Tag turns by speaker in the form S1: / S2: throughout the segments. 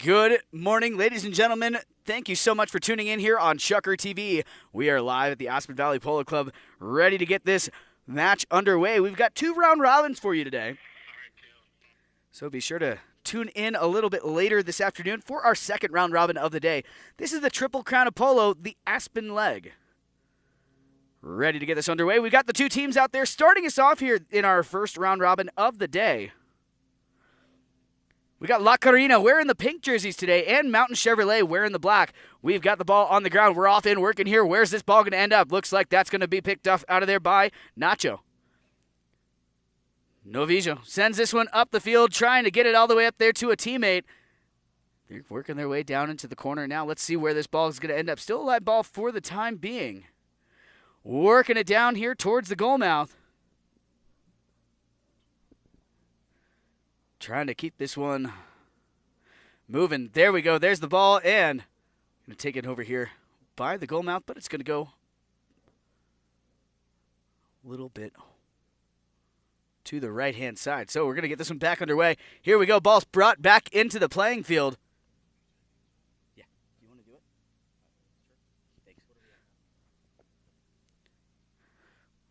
S1: Good morning, ladies and gentlemen. Thank you so much for tuning in here on Chucker TV. We are live at the Aspen Valley Polo Club, ready to get this match underway. We've got 2 round robins for you today. So be sure to tune in a little bit later this afternoon for our 2nd round robin of the day. This is the Triple Crown of Polo, the Aspen leg. Ready to get this underway. We've got the 2 teams out there starting us off here in our 1st round robin of the day. We got La Karina wearing the pink jerseys today and Mountain Chevrolet wearing the black. We've got the ball on the ground. We're off in working here. Where's this ball going to end up? Looks like that's going to be picked up out of there by Nacho. Novicho sends this one up the field, trying to get it all the way up there to a teammate. They're working their way down into the corner now. Let's see where this ball is going to end up. Still a live ball for the time being. Working it down here towards the goal mouth. Trying to keep this one moving. There we go. There's the ball, and I'm going to take it over here by the goal mouth, but it's going to go a little bit to the right-hand side. So we're going to get this one back underway. Here we go. Ball's brought back into the playing field. Yeah. Do you want to do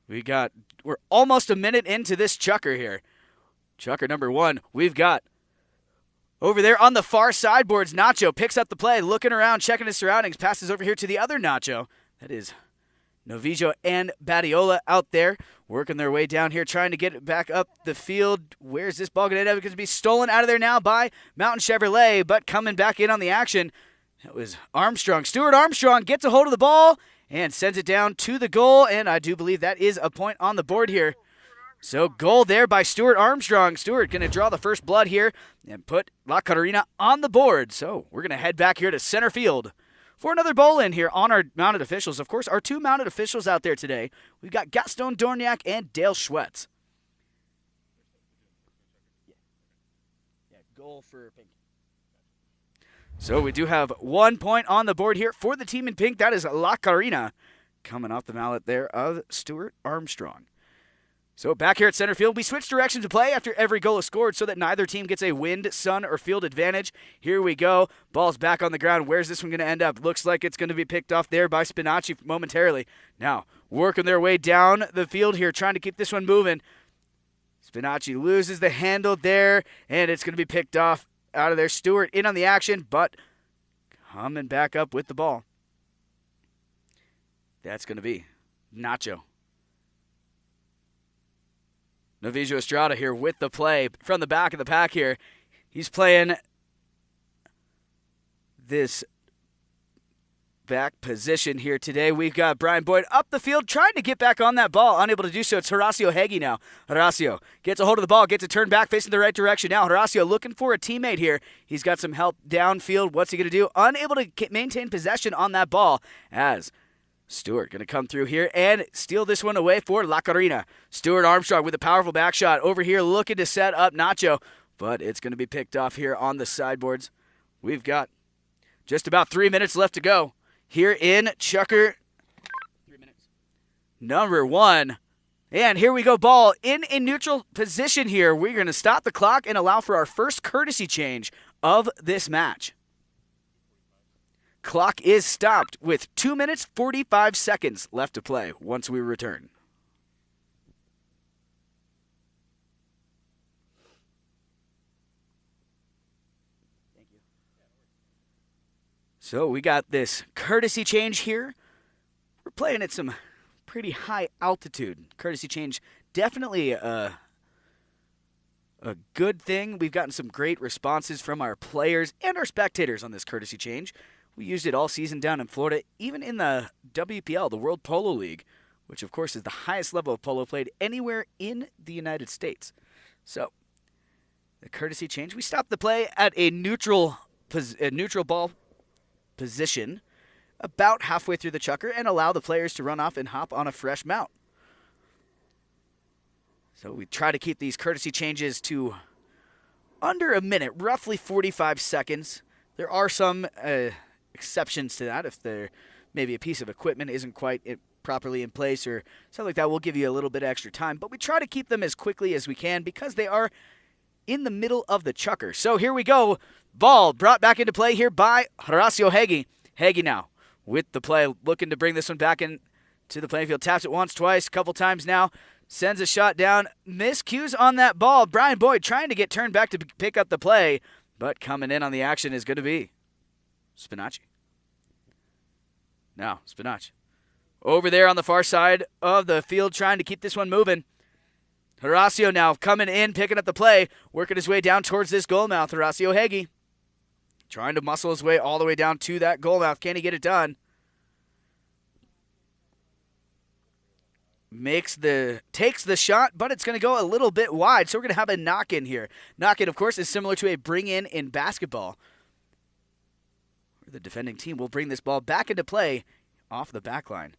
S1: it? Thanks. We're almost a minute into this chucker here. Chucker number 1, we've got over there on the far sideboards, Nacho picks up the play, looking around, checking his surroundings, passes over here to the other Nacho. That is Novicho and Badiola out there, working their way down here, trying to get it back up the field. Where's this ball going to end up? It's going to be stolen out of there now by Mountain Chevrolet, but coming back in on the action, that was Armstrong. Stuart Armstrong gets a hold of the ball and sends it down to the goal, and I do believe that is a point on the board here. So goal there by Stuart Armstrong. Stuart going to draw the first blood here and put La Karina on the board. So we're going to head back here to center field for another bowl-in here on our mounted officials. Of course, our 2 mounted officials out there today. We've got Gaston Dorniak and Dale Schwetz. Yeah, goal for pink. So we do have 1 point on the board here for the team in pink. That is La Karina coming off the mallet there of Stuart Armstrong. So back here at center field, we switch directions to play after every goal is scored so that neither team gets a wind, sun, or field advantage. Here we go. Ball's back on the ground. Where's this one going to end up? Looks like it's going to be picked off there by Spinacci momentarily. Now, working their way down the field here, trying to keep this one moving. Spinacci loses the handle there, and it's going to be picked off out of there. Stewart in on the action, but coming back up with the ball. That's going to be Nacho. Novicho Estrada here with the play from the back of the pack here. He's playing this back position here today. We've got Brian Boyd up the field trying to get back on that ball. Unable to do so. It's Horacio Heggie now. Horacio gets a hold of the ball, gets it turned back facing the right direction. Now Horacio looking for a teammate here. He's got some help downfield. What's he going to do? Unable to maintain possession on that ball as Stewart going to come through here and steal this one away for La Karina. Stuart Armstrong with a powerful back shot over here looking to set up Nacho, but it's going to be picked off here on the sideboards. We've got just about 3 minutes left to go here in Chucker 3 minutes. Number 1. And here we go, ball in a neutral position here. We're going to stop the clock and allow for our first courtesy change of this match. Clock is stopped with 2 minutes, 45 seconds left to play once we return. Thank you. So we got this courtesy change here. We're playing at some pretty high altitude. Courtesy change, definitely a good thing. We've gotten some great responses from our players and our spectators on this courtesy change. We used it all season down in Florida, even in the WPL, the World Polo League, which of course is the highest level of polo played anywhere in the United States. So, the courtesy change. We stopped the play at a neutral ball position about halfway through the chucker and allow the players to run off and hop on a fresh mount. So we try to keep these courtesy changes to under a minute, roughly 45 seconds. There are some exceptions to that. If there maybe a piece of equipment isn't quite properly in place or something like that, we'll give you a little bit extra time. But we try to keep them as quickly as we can because they are in the middle of the chucker. So here we go. Ball brought back into play here by Horacio Hegi. Hegi now with the play, looking to bring this one back in to the playing field. Taps it once, twice, a couple times now. Sends a shot down. Miscues on that ball. Brian Boyd trying to get turned back to pick up the play, but coming in on the action is going to be Spinacci. Now, Spinacci. Over there on the far side of the field trying to keep this one moving. Horacio now coming in, picking up the play, working his way down towards this goal mouth. Horacio Hegi trying to muscle his way all the way down to that goal mouth. Can he get it done? Takes the shot, but it's going to go a little bit wide, so we're going to have a knock-in here. Knock-in, of course, is similar to a bring-in in basketball. The defending team will bring this ball back into play off the back line.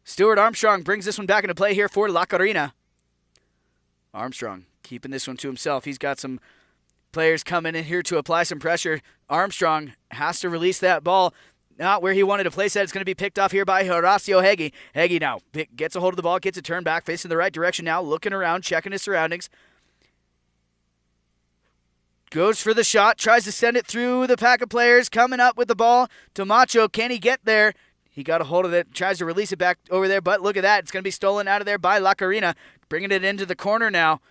S1: Stuart Armstrong brings this one back into play here for La Karina. Armstrong keeping this one to himself. He's got some players coming in here to apply some pressure. Armstrong has to release that ball. Not where he wanted to place that. It's going to be picked off here by Horacio Hegi. Hegi now gets a hold of the ball, gets it turned back, facing the right direction now, looking around, checking his surroundings. Goes for the shot, tries to send it through the pack of players, coming up with the ball. Novicho, can he get there? He got a hold of it, tries to release it back over there, but look at that. It's going to be stolen out of there by La Karina, bringing it into the corner now.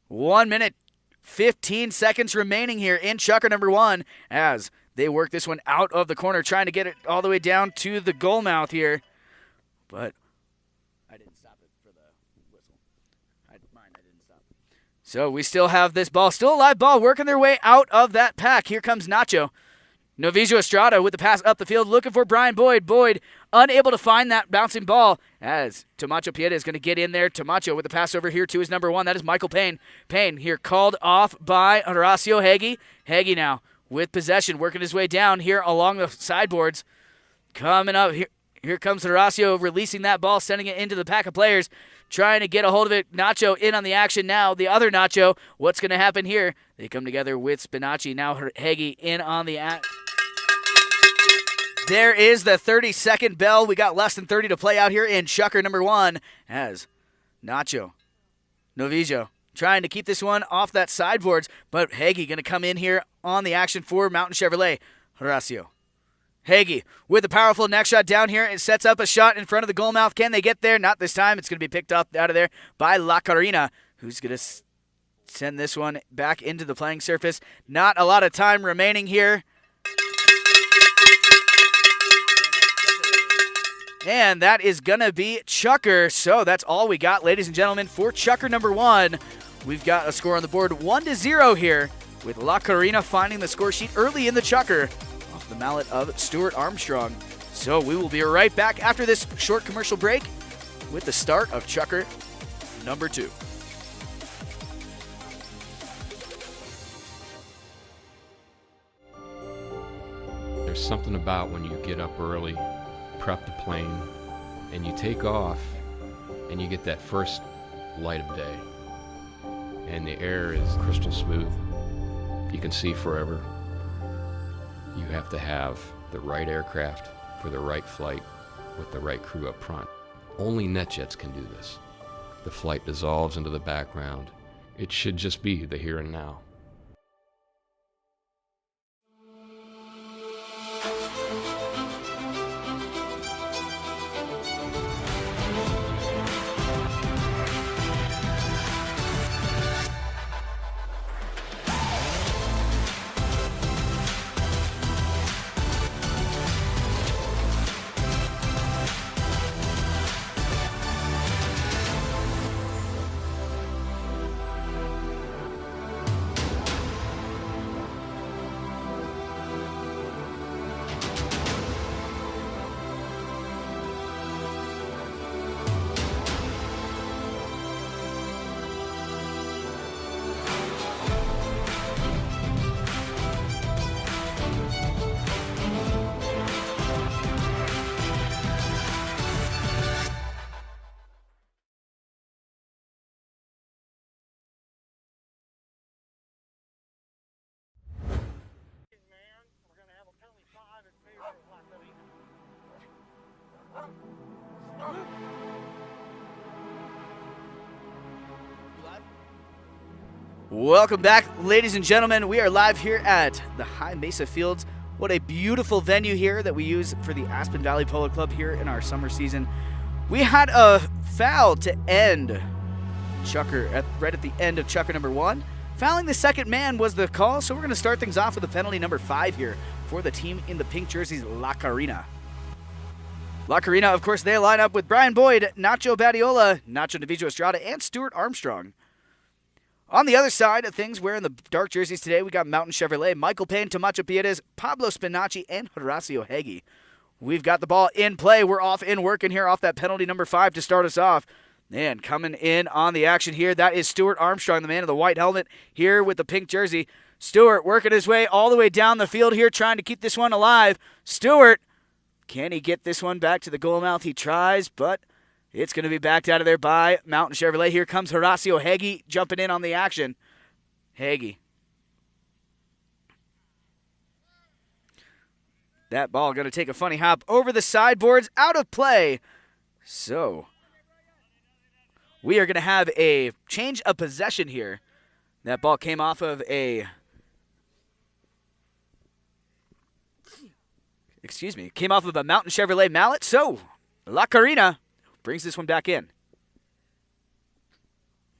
S1: 1 minute, 15 seconds remaining here in Chucker number 1 as they work this one out of the corner, trying to get it all the way down to the goal mouth here. But I didn't stop it for the whistle. I didn't stop it. So we still have this ball, still a live ball, working their way out of that pack. Here comes Nacho. Novicho Estrada with the pass up the field, looking for Brian Boyd. Boyd unable to find that bouncing ball as Tomacho Pieta is going to get in there. Tomacho with the pass over here to his number 1. That is Michael Payne. Payne here called off by Horacio Hegi. Hegi now with possession, working his way down here along the sideboards. Coming up, here comes Horacio releasing that ball, sending it into the pack of players, trying to get a hold of it. Nacho in on the action now. The other Nacho, what's going to happen here? They come together with Spinacci. Now Hegi in on the action. There is the 30-second bell. We got less than 30 to play out here in Chucker number 1 as Nacho, Novicho, trying to keep this one off that sideboards, but Hegi going to come in here on the action for Mountain Chevrolet. Horacio. Hegi with a powerful neck shot down here. It sets up a shot in front of the goal mouth. Can they get there? Not this time. It's going to be picked up out of there by La Karina, who's going to send this one back into the playing surface. Not a lot of time remaining here. And that is going to be Chucker. So that's all we got, ladies and gentlemen, for Chucker number 1. We've got a score on the board 1-0 here, with La Karina finding the score sheet early in the Chucker off the mallet of Stuart Armstrong. So we will be right back after this short commercial break with the start of Chucker number 2.
S2: There's something about when you get up early, prep the plane, and you take off, and you get that first light of day, and the air is crystal smooth. You can see forever. You have to have the right aircraft for the right flight with the right crew up front. Only NetJets can do this. The flight dissolves into the background. It should just be the here and now.
S1: Welcome back, ladies and gentlemen. We are live here at the High Mesa Fields. What a beautiful venue here that we use for the Aspen Valley Polo Club here in our summer season. We had a foul to end Chucker right at the end of Chucker number 1. Fouling the second man was the call, so we're going to start things off with a penalty number 5 here for the team in the pink jerseys, La Karina. La Karina, of course, they line up with Brian Boyd, Nacho Badiola, Nacho Novicho Estrada, and Stuart Armstrong. On the other side of things, wearing the dark jerseys today, we got Mountain Chevrolet, Michael Payne, Tomacho Piedes, Pablo Spinacci, and Horacio Heggie. We've got the ball in play. We're off in working here off that penalty number 5 to start us off. And coming in on the action here, that is Stuart Armstrong, the man in the white helmet here with the pink jersey. Stuart working his way all the way down the field here, trying to keep this one alive. Stuart, can he get this one back to the goal mouth? He tries, but it's going to be backed out of there by Mountain Chevrolet. Here comes Horacio Heggie jumping in on the action. Heggie. That ball going to take a funny hop over the sideboards, out of play. So we are going to have a change of possession here. That ball came off of a Mountain Chevrolet mallet. So La Karina brings this one back in.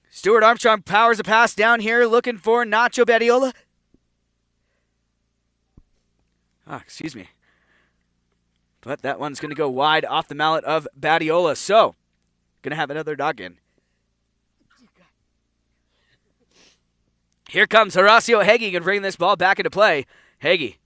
S1: Stuart Armstrong powers a pass down here, looking for Nacho Badiola. But that one's going to go wide off the mallet of Badiola. So, going to have another dog in. Here comes Horacio Heggie, going to bring this ball back into play. Heggie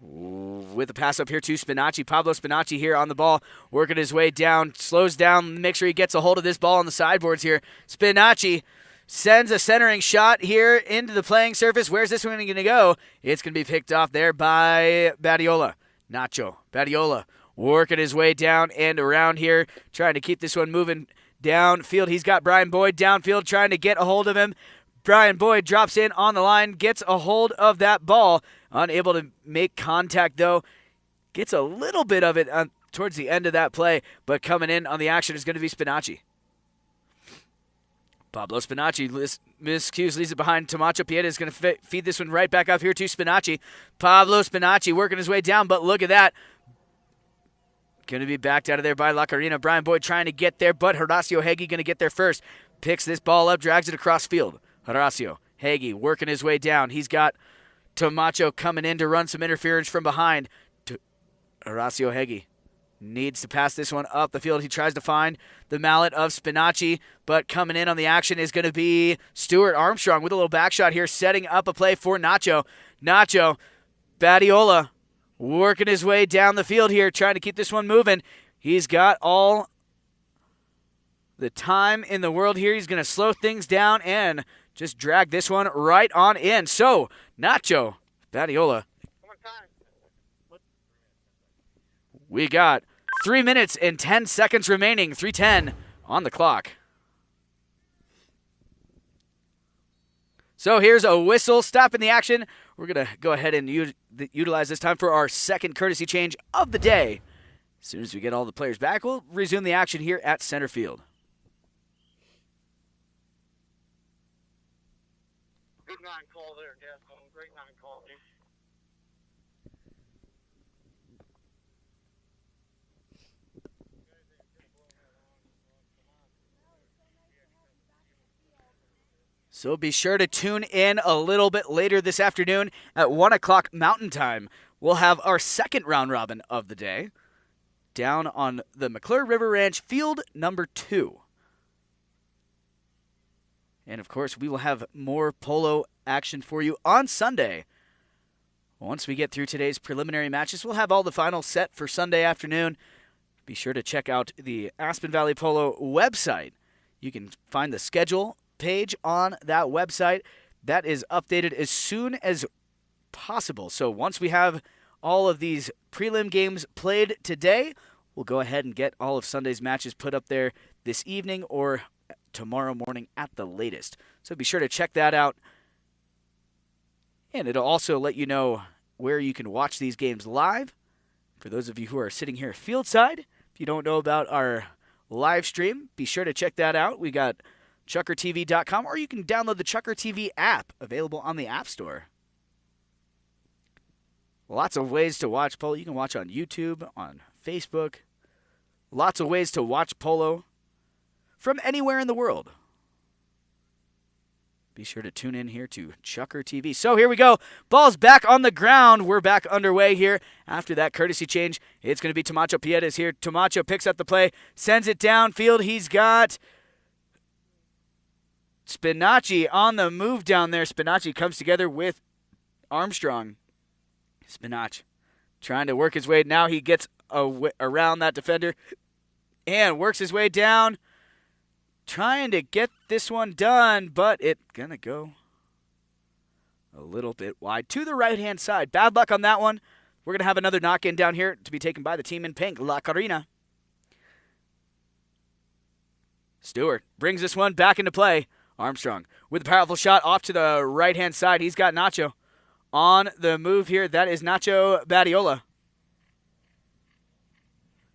S1: with a pass up here to Spinacci. Pablo Spinacci here on the ball, working his way down, slows down, make sure he gets a hold of this ball on the sideboards here. Spinacci sends a centering shot here into the playing surface. Where's this one going to go? It's going to be picked off there by Badiola. Nacho Badiola working his way down and around here, trying to keep this one moving downfield. He's got Brian Boyd downfield trying to get a hold of him. Brian Boyd drops in on the line, gets a hold of that ball. Unable to make contact, though. Gets a little bit of it towards the end of that play, but coming in on the action is going to be Spinacci. Pablo Spinacci miscues, leaves it behind. Tomacho Pieta is going to feed this one right back up here to Spinacci. Pablo Spinacci working his way down, but look at that. Going to be backed out of there by La Karina. Brian Boyd trying to get there, but Horacio Heggie going to get there first. Picks this ball up, drags it across field. Horacio Heggie working his way down. He's got Tomacho coming in to run some interference from behind. Horacio Heggie needs to pass this one up the field. He tries to find the mallet of Spinacci, but coming in on the action is going to be Stuart Armstrong with a little back shot here, setting up a play for Nacho. Nacho Badiola working his way down the field here, trying to keep this one moving. He's got all the time in the world here. He's going to slow things down and just drag this one right on in. So, Nacho Badiola. We got 3 minutes and 10 seconds remaining. 3:10 on the clock. So here's a whistle stopping the action. We're going to go ahead and utilize this time for our second courtesy change of the day. As soon as we get all the players back, we'll resume the action here at center field.
S3: Good 9 call there, Gaston. Great 9 call.
S1: So be sure to tune in a little bit later this afternoon at 1 o'clock Mountain Time. We'll have our second round robin of the day down on the McClure River Ranch, field number 2. And, of course, we will have more polo action for you on Sunday. Once we get through today's preliminary matches, we'll have all the finals set for Sunday afternoon. Be sure to check out the Aspen Valley Polo website. You can find the schedule page on that website. That is updated as soon as possible. So once we have all of these prelim games played today, we'll go ahead and get all of Sunday's matches put up there this evening or tomorrow morning at the latest. So be sure to check that out. And it'll also let you know where you can watch these games live. For those of you who are sitting here fieldside, if you don't know about our live stream, be sure to check that out. We got chuckertv.com, or you can download the Chucker TV app, available on the App Store. Lots of ways to watch polo. You can watch on YouTube, on Facebook. Lots of ways to watch polo from anywhere in the world. Be sure to tune in here to Chucker TV. So here we go. Ball's back on the ground. We're back underway here. After that courtesy change, it's going to be Tomacho Piedes here. Tomacho picks up the play, sends it downfield. He's got Spinacci on the move down there. Spinacci comes together with Armstrong. Spinacci trying to work his way. Now he gets around that defender and works his way down. Trying to get this one done, but it's going to go a little bit wide to the right-hand side. Bad luck on that one. We're going to have another knock-in down here to be taken by the team in pink, La Karina. Stuart brings this one back into play. Armstrong with a powerful shot off to the right-hand side. He's got Nacho on the move here. That is Nacho Badiola.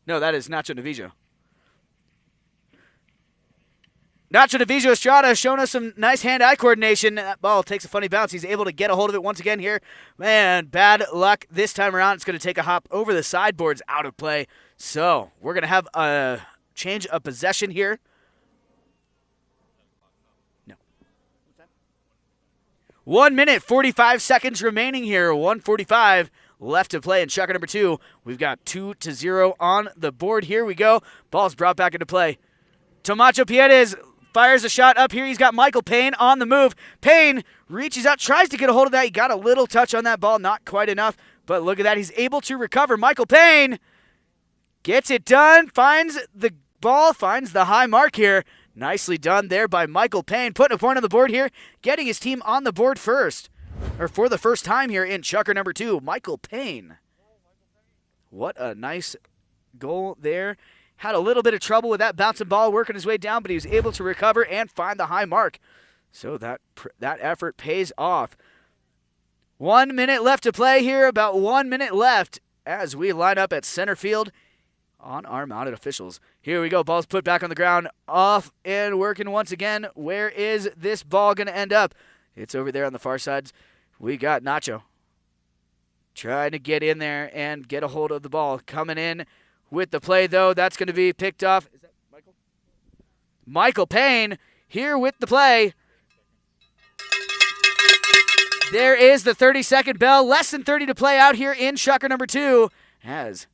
S1: No, that is Nacho Novicho. Nacho Novicho Estrada showing us some nice hand-eye coordination. That ball takes a funny bounce. He's able to get a hold of it once again here. Man, bad luck this time around. It's going to take a hop over the sideboards, out of play. So we're going to have a change of possession here. No. 1 minute, 45 seconds remaining here. 1:45 left to play in Chucker number 2. We've got 2-0 on the board. Here we go. Ball's brought back into play. Tomacho Piedes fires a shot up here. He's got Michael Payne on the move. Payne reaches out, tries to get a hold of that. He got a little touch on that ball, not quite enough. But look at that. He's able to recover. Michael Payne gets it done, finds the ball, finds the high mark here. Nicely done there by Michael Payne, putting a point on the board here, getting his team on the board first, or for the first time here in Chucker number 2, Michael Payne. What a nice goal there. Had a little bit of trouble with that bouncing ball working his way down, but he was able to recover and find the high mark. So that effort pays off. 1 minute left to play here, about 1 minute left as we line up at center field on our mounted officials. Here we go. Ball's put back on the ground, off and working once again. Where is this ball going to end up? It's over there on the far side. We got Nacho trying to get in there and get a hold of the ball. Coming in with the play, though. That's going to be picked off. Is that Michael? Michael Payne here with the play. There is the 30-second bell. Less than 30 to play out here in Chucker number 2. As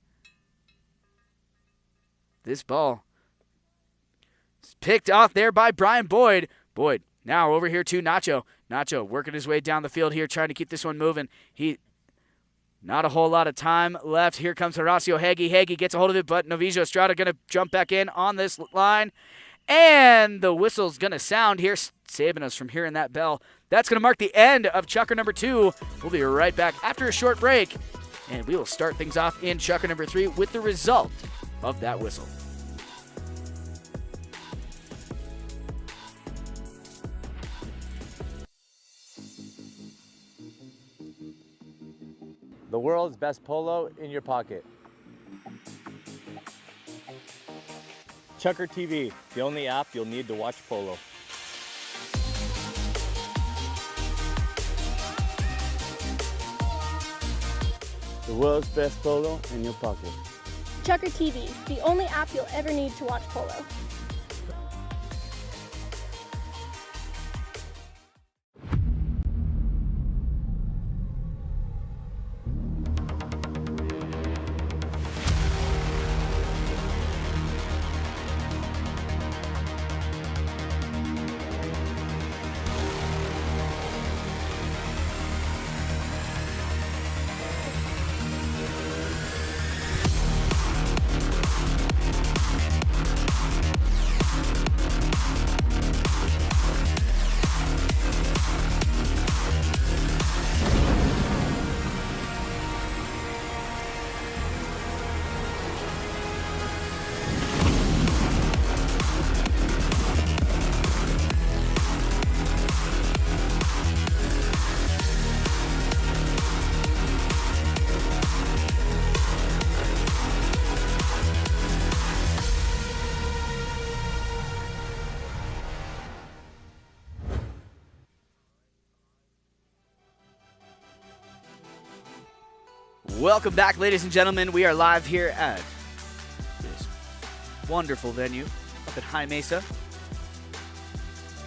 S1: this ball is picked off there by Brian Boyd. Boyd now over here to Nacho. Nacho working his way down the field here, trying to keep this one moving. Not a whole lot of time left. Here comes Horacio Hagee. Hagee gets a hold of it, but Novicho Estrada going to jump back in on this line. And the whistle's going to sound here, saving us from hearing that bell. That's going to mark the end of Chucker number 2. We'll be right back after a short break, and we will start things off in Chucker number 3 with the result of that whistle.
S4: The world's best polo in your pocket. Chucker TV, the only app you'll need to watch polo. The world's best polo in your pocket.
S5: Chucker TV, the only app you'll ever need to watch polo.
S1: Welcome back, ladies and gentlemen. We are live here at this wonderful venue up at High Mesa.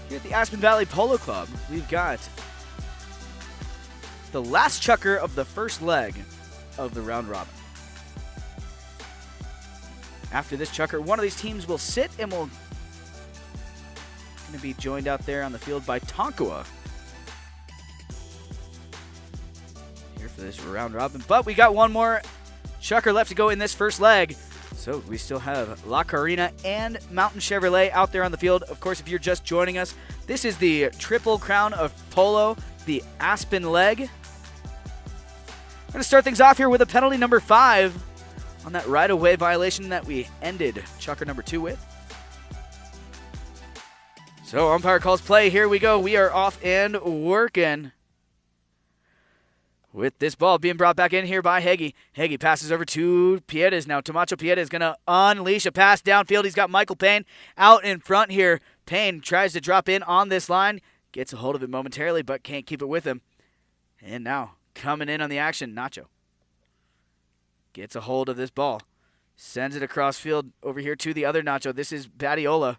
S1: Here at the Aspen Valley Polo Club, we've got the last chucker of the first leg of the round robin. After this chucker, one of these teams will sit and will going to be joined out there on the field by Tonkawa here for this round robin. But we got one more chucker left to go in this first leg. So we still have La Karina and Mountain Chevrolet out there on the field. Of course, if you're just joining us, this is the Triple Crown of Polo, the Aspen leg. We're going to start things off here with a penalty number 5 on that right-of-way violation that we ended chucker number 2 with. So umpire calls play. Here we go. We are off and working with this ball being brought back in here by Heggie. Heggie passes over to Piedes now. Tomacho Piedes is going to unleash a pass downfield. He's got Michael Payne out in front here. Payne tries to drop in on this line. Gets a hold of it momentarily, but can't keep it with him. And now coming in on the action, Nacho. Gets a hold of this ball. Sends it across field over here to the other Nacho. This is Badiola.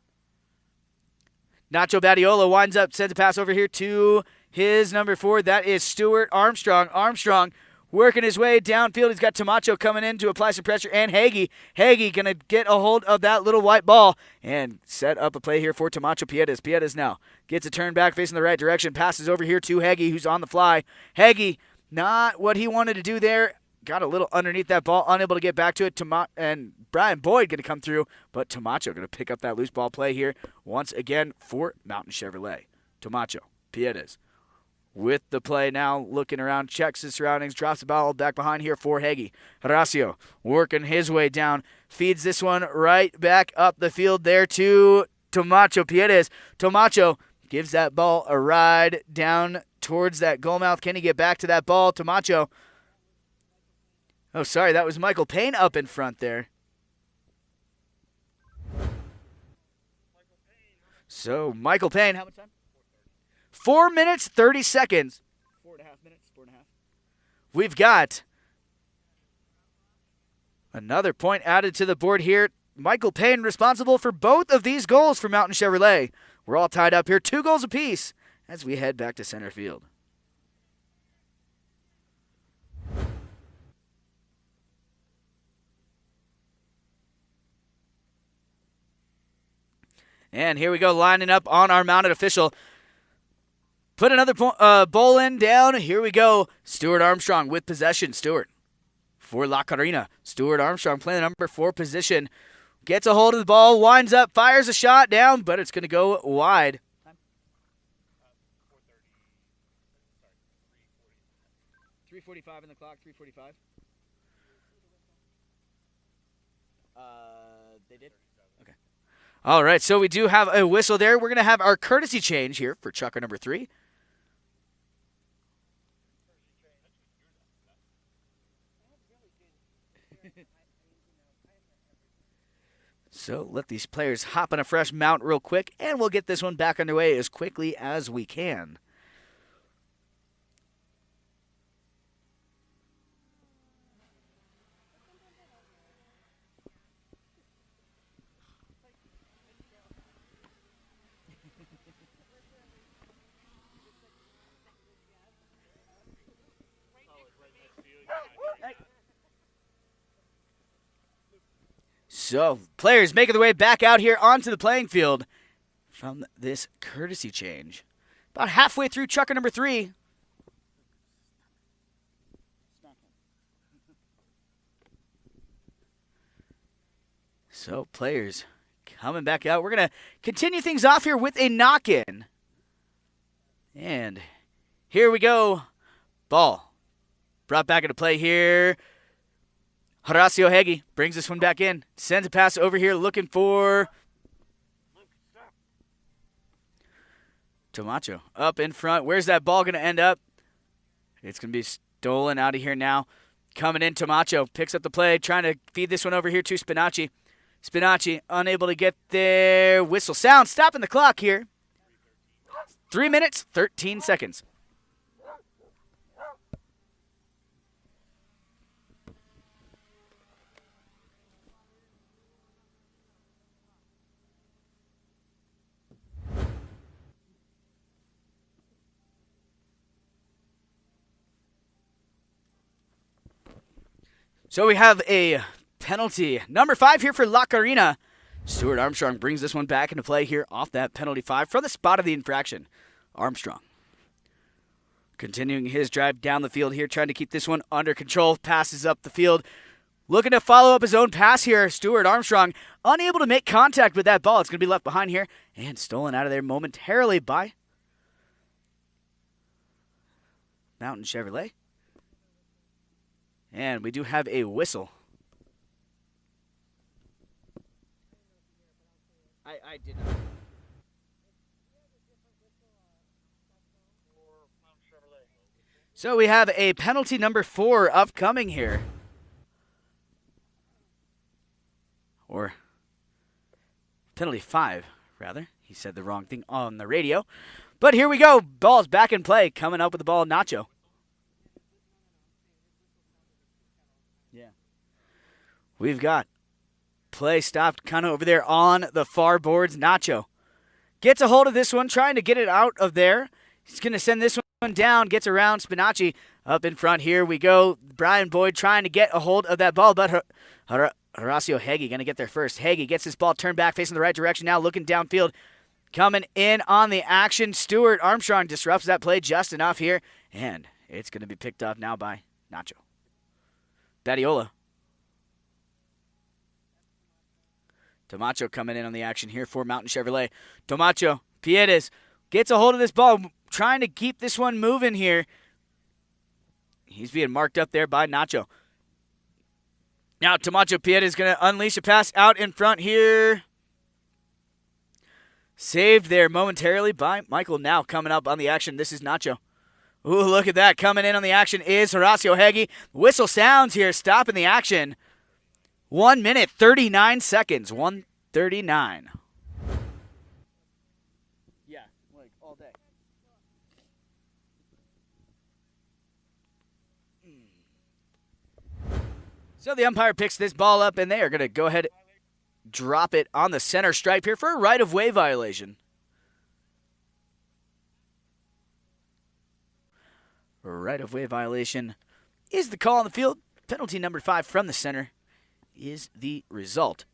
S1: Nacho Badiola winds up, sends a pass over here to his number 4. That is Stuart Armstrong. Armstrong working his way downfield. He's got Tomacho coming in to apply some pressure. And Heggie. Heggie going to get a hold of that little white ball and set up a play here for Tomacho Piedes. Piedes now gets a turn back facing the right direction. Passes over here to Heggie, who's on the fly. Heggie, not what he wanted to do there. Got a little underneath that ball, unable to get back to it. And Brian Boyd going to come through, but Tomacho going to pick up that loose ball play here once again for Mountain Chevrolet. Tomacho Piedes with the play now, looking around, checks his surroundings, drops the ball back behind here for Heggie. Horacio working his way down, feeds this one right back up the field there to Tomacho Piedes. Tomacho gives that ball a ride down towards that goal mouth. Can he get back to that ball? Tomacho. Oh, sorry, that was Michael Payne up in front there. So, Michael Payne, how much time? 4 minutes, 30 seconds. 4.5 minutes, 4.5. We've got another point added to the board here. Michael Payne responsible for both of these goals for Mountain Chevrolet. We're all tied up here, 2 goals apiece as we head back to center field. And here we go, lining up on our mounted official. Put another bowl in down. Here we go. Stuart Armstrong with possession. Stuart for La Karina. Stuart Armstrong playing the number 4 position. Gets a hold of the ball, winds up, fires a shot down, but it's going to go wide. 3:45 in the clock, 3:45. They did? Okay. All right, so we do have a whistle there. We're going to have our courtesy change here for chucker number 3. So let these players hop on a fresh mount real quick, and we'll get this one back underway as quickly as we can. So, players making their way back out here onto the playing field from this courtesy change. About halfway through chucker number 3. So, players coming back out. We're going to continue things off here with a knock-in. And here we go. Ball brought back into play here. Horacio Heggie brings this one back in. Sends a pass over here looking for Tomacho up in front. Where's that ball going to end up? It's going to be stolen out of here now. Coming in, Tomacho picks up the play, trying to feed this one over here to Spinacci. Spinacci unable to get there. Whistle sound, stopping the clock here. 3 minutes, 13 seconds. So we have a penalty. Number 5 here for La Karina. Stuart Armstrong brings this one back into play here off that penalty 5 from the spot of the infraction. Armstrong continuing his drive down the field here, trying to keep this one under control. Passes up the field. Looking to follow up his own pass here. Stuart Armstrong unable to make contact with that ball. It's going to be left behind here and stolen out of there momentarily by Mountain Chevrolet. And we do have a whistle. I did not. So we have a penalty number 4 upcoming here. Or penalty 5, rather. He said the wrong thing on the radio. But here we go. Ball's back in play. Coming up with the ball, Nacho. Yeah. We've got play stopped kind of over there on the far boards. Nacho gets a hold of this one, trying to get it out of there. He's going to send this one down, gets around Spinacci up in front. Here we go. Brian Boyd trying to get a hold of that ball, but Horacio Hagee going to get there first. Hagee gets this ball turned back, facing the right direction now, looking downfield. Coming in on the action, Stuart Armstrong disrupts that play just enough here, and it's going to be picked up now by Nacho. Badiola. Tomacho coming in on the action here for Mountain Chevrolet. Tomacho Piedes gets a hold of this ball, trying to keep this one moving here. He's being marked up there by Nacho. Now Tomacho Piedes is going to unleash a pass out in front here. Saved there momentarily by Michael. Now coming up on the action, this is Nacho. Ooh, look at that. Coming in on the action is Horacio Hagee. Whistle sounds here, stopping the action. 1 minute, 39 seconds. 1:39. Yeah, like all day. So the umpire picks this ball up, and they are going to go ahead and drop it on the center stripe here for a right-of-way violation. Right-of-way violation is the call on the field. Penalty number 5 from the center is the result.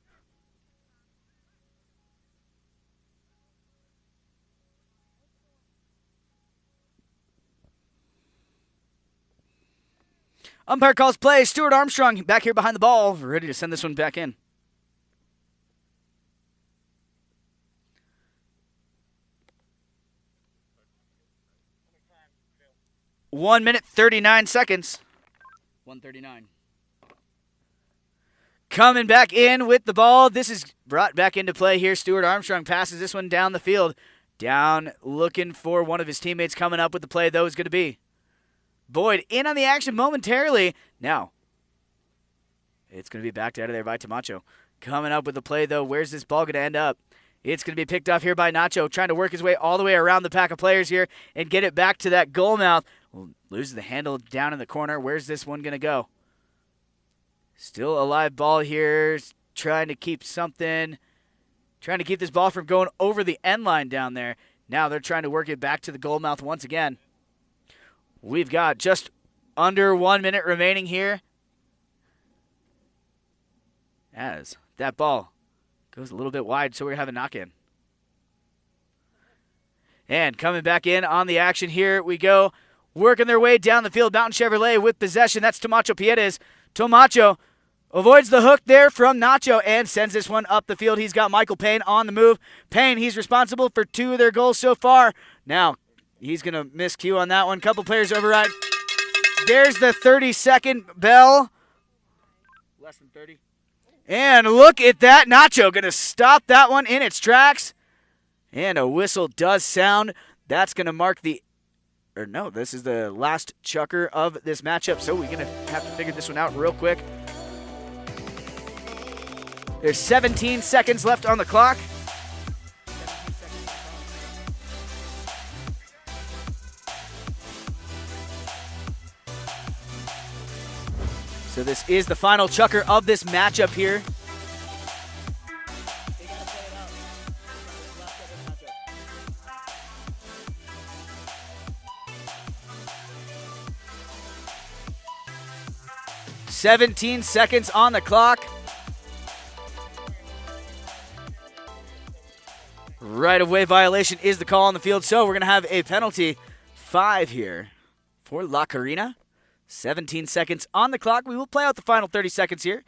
S1: Umpire calls play. Stuart Armstrong back here behind the ball, ready to send this one back in. One minute, 39 seconds. 1:39. Coming back in with the ball. This is brought back into play here. Stuart Armstrong passes this one down the field. Down looking for one of his teammates coming up with the play, though, is going to be Boyd in on the action momentarily. Now, it's going to be backed out of there by Tomacho. Coming up with the play, though. Where's this ball going to end up? It's going to be picked up here by Nacho, trying to work his way all the way around the pack of players here and get it back to that goal mouth. Loses the handle down in the corner. Where's this one going to go? Still a live ball here. Trying to keep something. Trying to keep this ball from going over the end line down there. Now they're trying to work it back to the goal mouth once again. We've got just under 1 minute remaining here. As that ball goes a little bit wide, so we're having a knock-in. And coming back in on the action here we go. Working their way down the field. Mountain Chevrolet with possession. That's Tomacho Piedes. Tomacho avoids the hook there from Nacho and sends this one up the field. He's got Michael Payne on the move. Payne, he's responsible for 2 of their goals so far. Now, he's going to miscue on that one. Couple players override. There's the 30-second bell. Less than 30. And look at that. Nacho going to stop that one in its tracks. And a whistle does sound. That's going to mark the... Or no, this is the last chucker of this matchup, so we're going to have to figure this one out real quick. There's 17 seconds left on the clock. So this is the final chucker of this matchup here. 17 seconds on the clock. Right-of-way violation is the call on the field, so we're going to have a penalty 5 here for La Karina. 17 seconds on the clock. We will play out the final 30 seconds here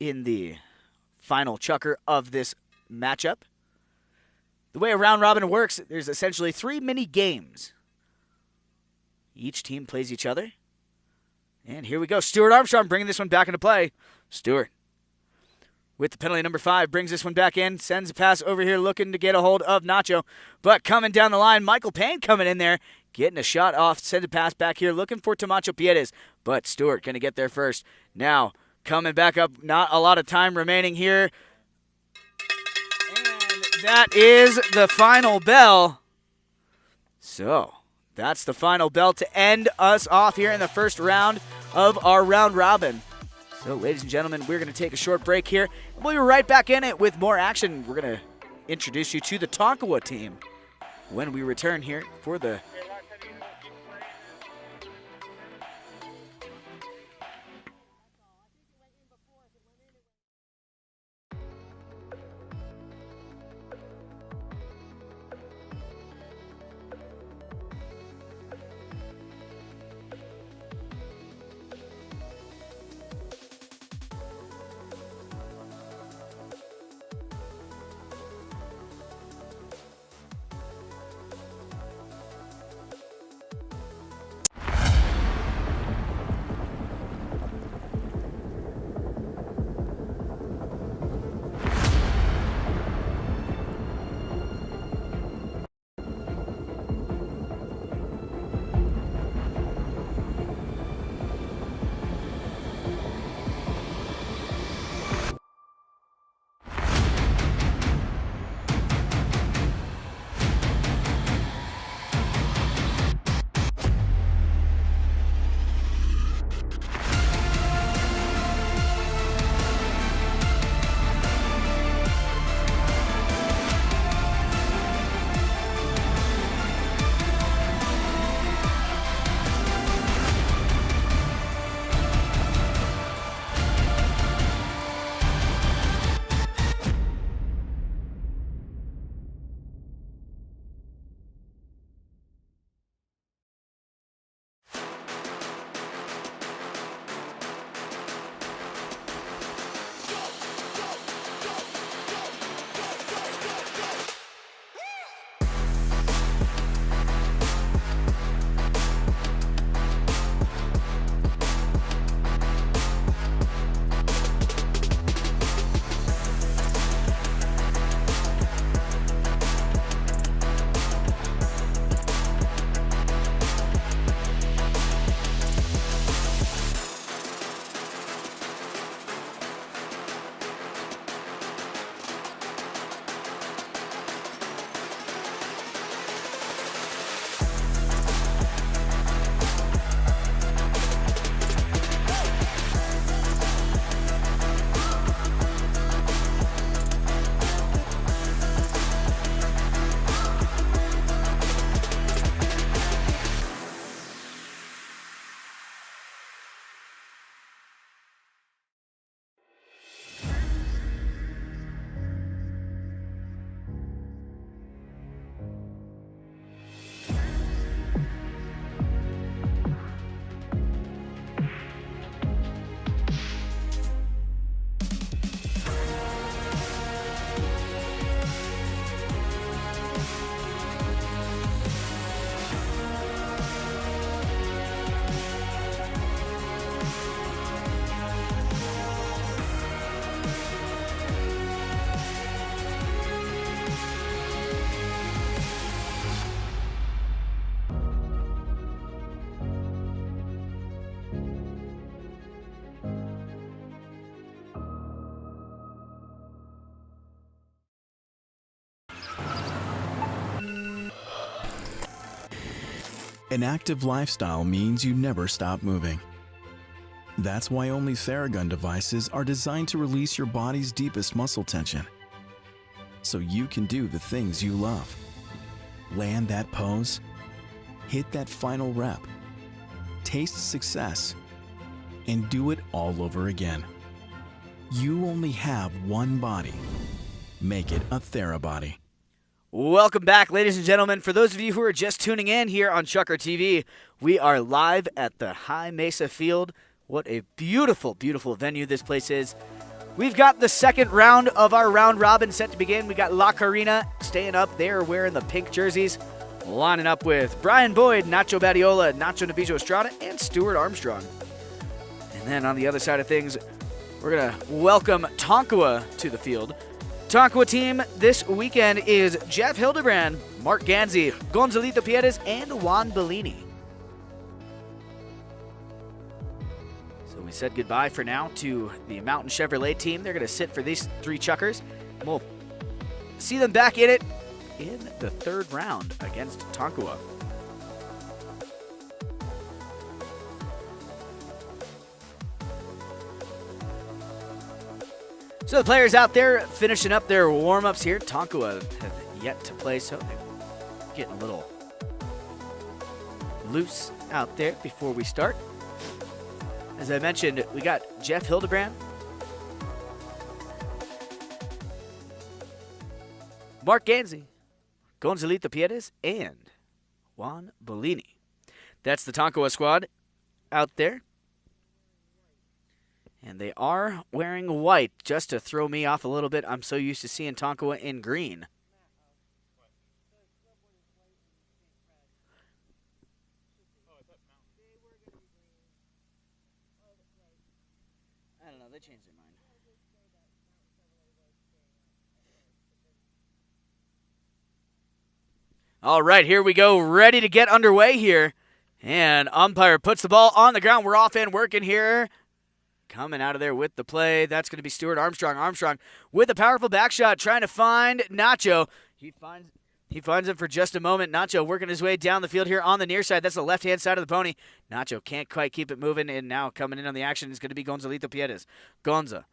S1: in the final chukker of this matchup. The way a round robin works, there's essentially 3 mini games. Each team plays each other. And here we go. Stuart Armstrong bringing this one back into play. Stuart, with the penalty number 5, brings this one back in, sends a pass over here looking to get a hold of Nacho. But coming down the line, Michael Payne coming in there, getting a shot off, sends a pass back here, looking for Tomacho Piedes. But Stuart going to get there first. Now, coming back up, not a lot of time remaining here. And that is the final bell. So, that's the final bell to end us off here in the first round of our round robin. So, ladies and gentlemen, we're going to take a short break here. We'll be right back in it with more action. We're going to introduce you to the Tonkawa team when we return here for the
S6: An active lifestyle means you never stop moving. That's why only Theragun devices are designed to release your body's deepest muscle tension, so you can do the things you love. Land that pose, hit that final rep, taste success and do it all over again. You only have one body. Make it a Therabody.
S1: Welcome back, ladies and gentlemen. For those of you who are just tuning in here on Chucker TV, we are live at the High Mesa Field. What a beautiful, beautiful venue this place is. We've got the second round of our round robin set to begin. We got La Karina staying up there wearing the pink jerseys, lining up with Brian Boyd, Nacho Badiola, Nacho Novicho Estrada, and Stuart Armstrong. And then on the other side of things, we're going to welcome Tonkawa to the field. Tonkawa team this weekend is Jeff Hildebrand, Mark Ganzi, Gonzalito Piedes, and Juan Bellini. So we said goodbye for now to the Mountain Chevrolet team. They're going to sit for these three chuckers. We'll see them back in it in the third round against Tonkawa. So the players out there finishing up their warm-ups here. Tonkawa have yet to play, so they're getting a little loose out there before we start. As I mentioned, we got Jeff Hildebrand, Mark Ganzi, Gonzalito Piedes, and Juan Bellini. That's the Tonkawa squad out there. And they are wearing white, just to throw me off a little bit. I'm so used to seeing Tonkawa in green. I don't know, they changed their mind. All right, here we go, ready to get underway here. And umpire puts the ball on the ground. We're off and working here. Coming out of there with the play, that's going to be Stuart Armstrong. Armstrong with a powerful back shot, trying to find Nacho. He finds him for just a moment. Nacho working his way down the field here on the near side. That's the left-hand side of the pony. Nacho can't quite keep it moving, and now coming in on the action is going to be Gonzalito Piedes. Gonza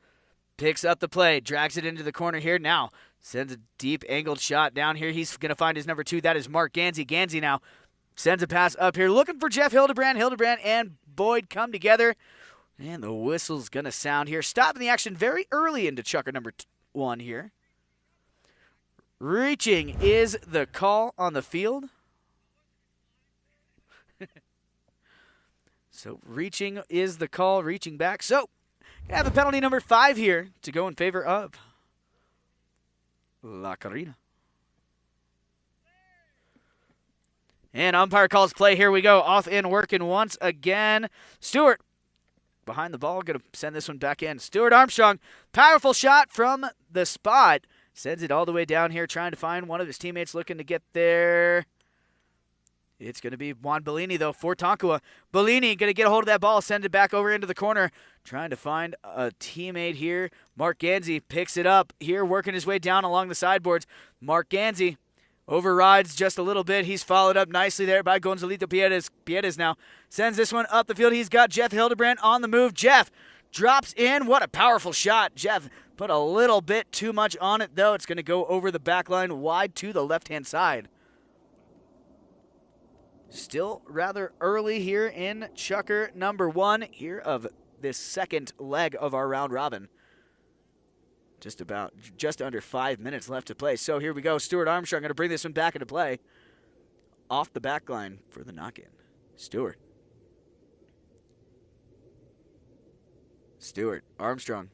S1: picks up the play, drags it into the corner here. Now sends a deep angled shot down here. He's going to find his number 2. That is Mark Ganzi. Ganzi now sends a pass up here, looking for Jeff Hildebrand. Hildebrand and Boyd come together. And the whistle's going to sound here. Stopping the action very early into chucker number 1 here. Reaching is the call on the field. So reaching is the call, reaching back. So, gonna have a penalty number 5 here to go in favor of La Karina. And umpire calls play. Here we go. Off and working once again. Stewart behind the ball, going to send this one back in. Stuart Armstrong, powerful shot from the spot. Sends it all the way down here, trying to find one of his teammates looking to get there. It's going to be Juan Bellini, though, for Tonkawa. Bellini going to get a hold of that ball, send it back over into the corner. Trying to find a teammate here. Mark Ganzi picks it up here, working his way down along the sideboards. Mark Ganzi overrides just a little bit. He's followed up nicely there by Gonzalito Piedes. Piedes now sends this one up the field. He's got Jeff Hildebrand on the move. Jeff drops in. What a powerful shot. Jeff put a little bit too much on it, though. It's going to go over the back line wide to the left-hand side. Still rather early here in chucker number 1 here of this second leg of our round robin. Just under 5 minutes left to play. So here we go. Stuart Armstrong going to bring this one back into play. Off the back line for the knock-in. Stuart Armstrong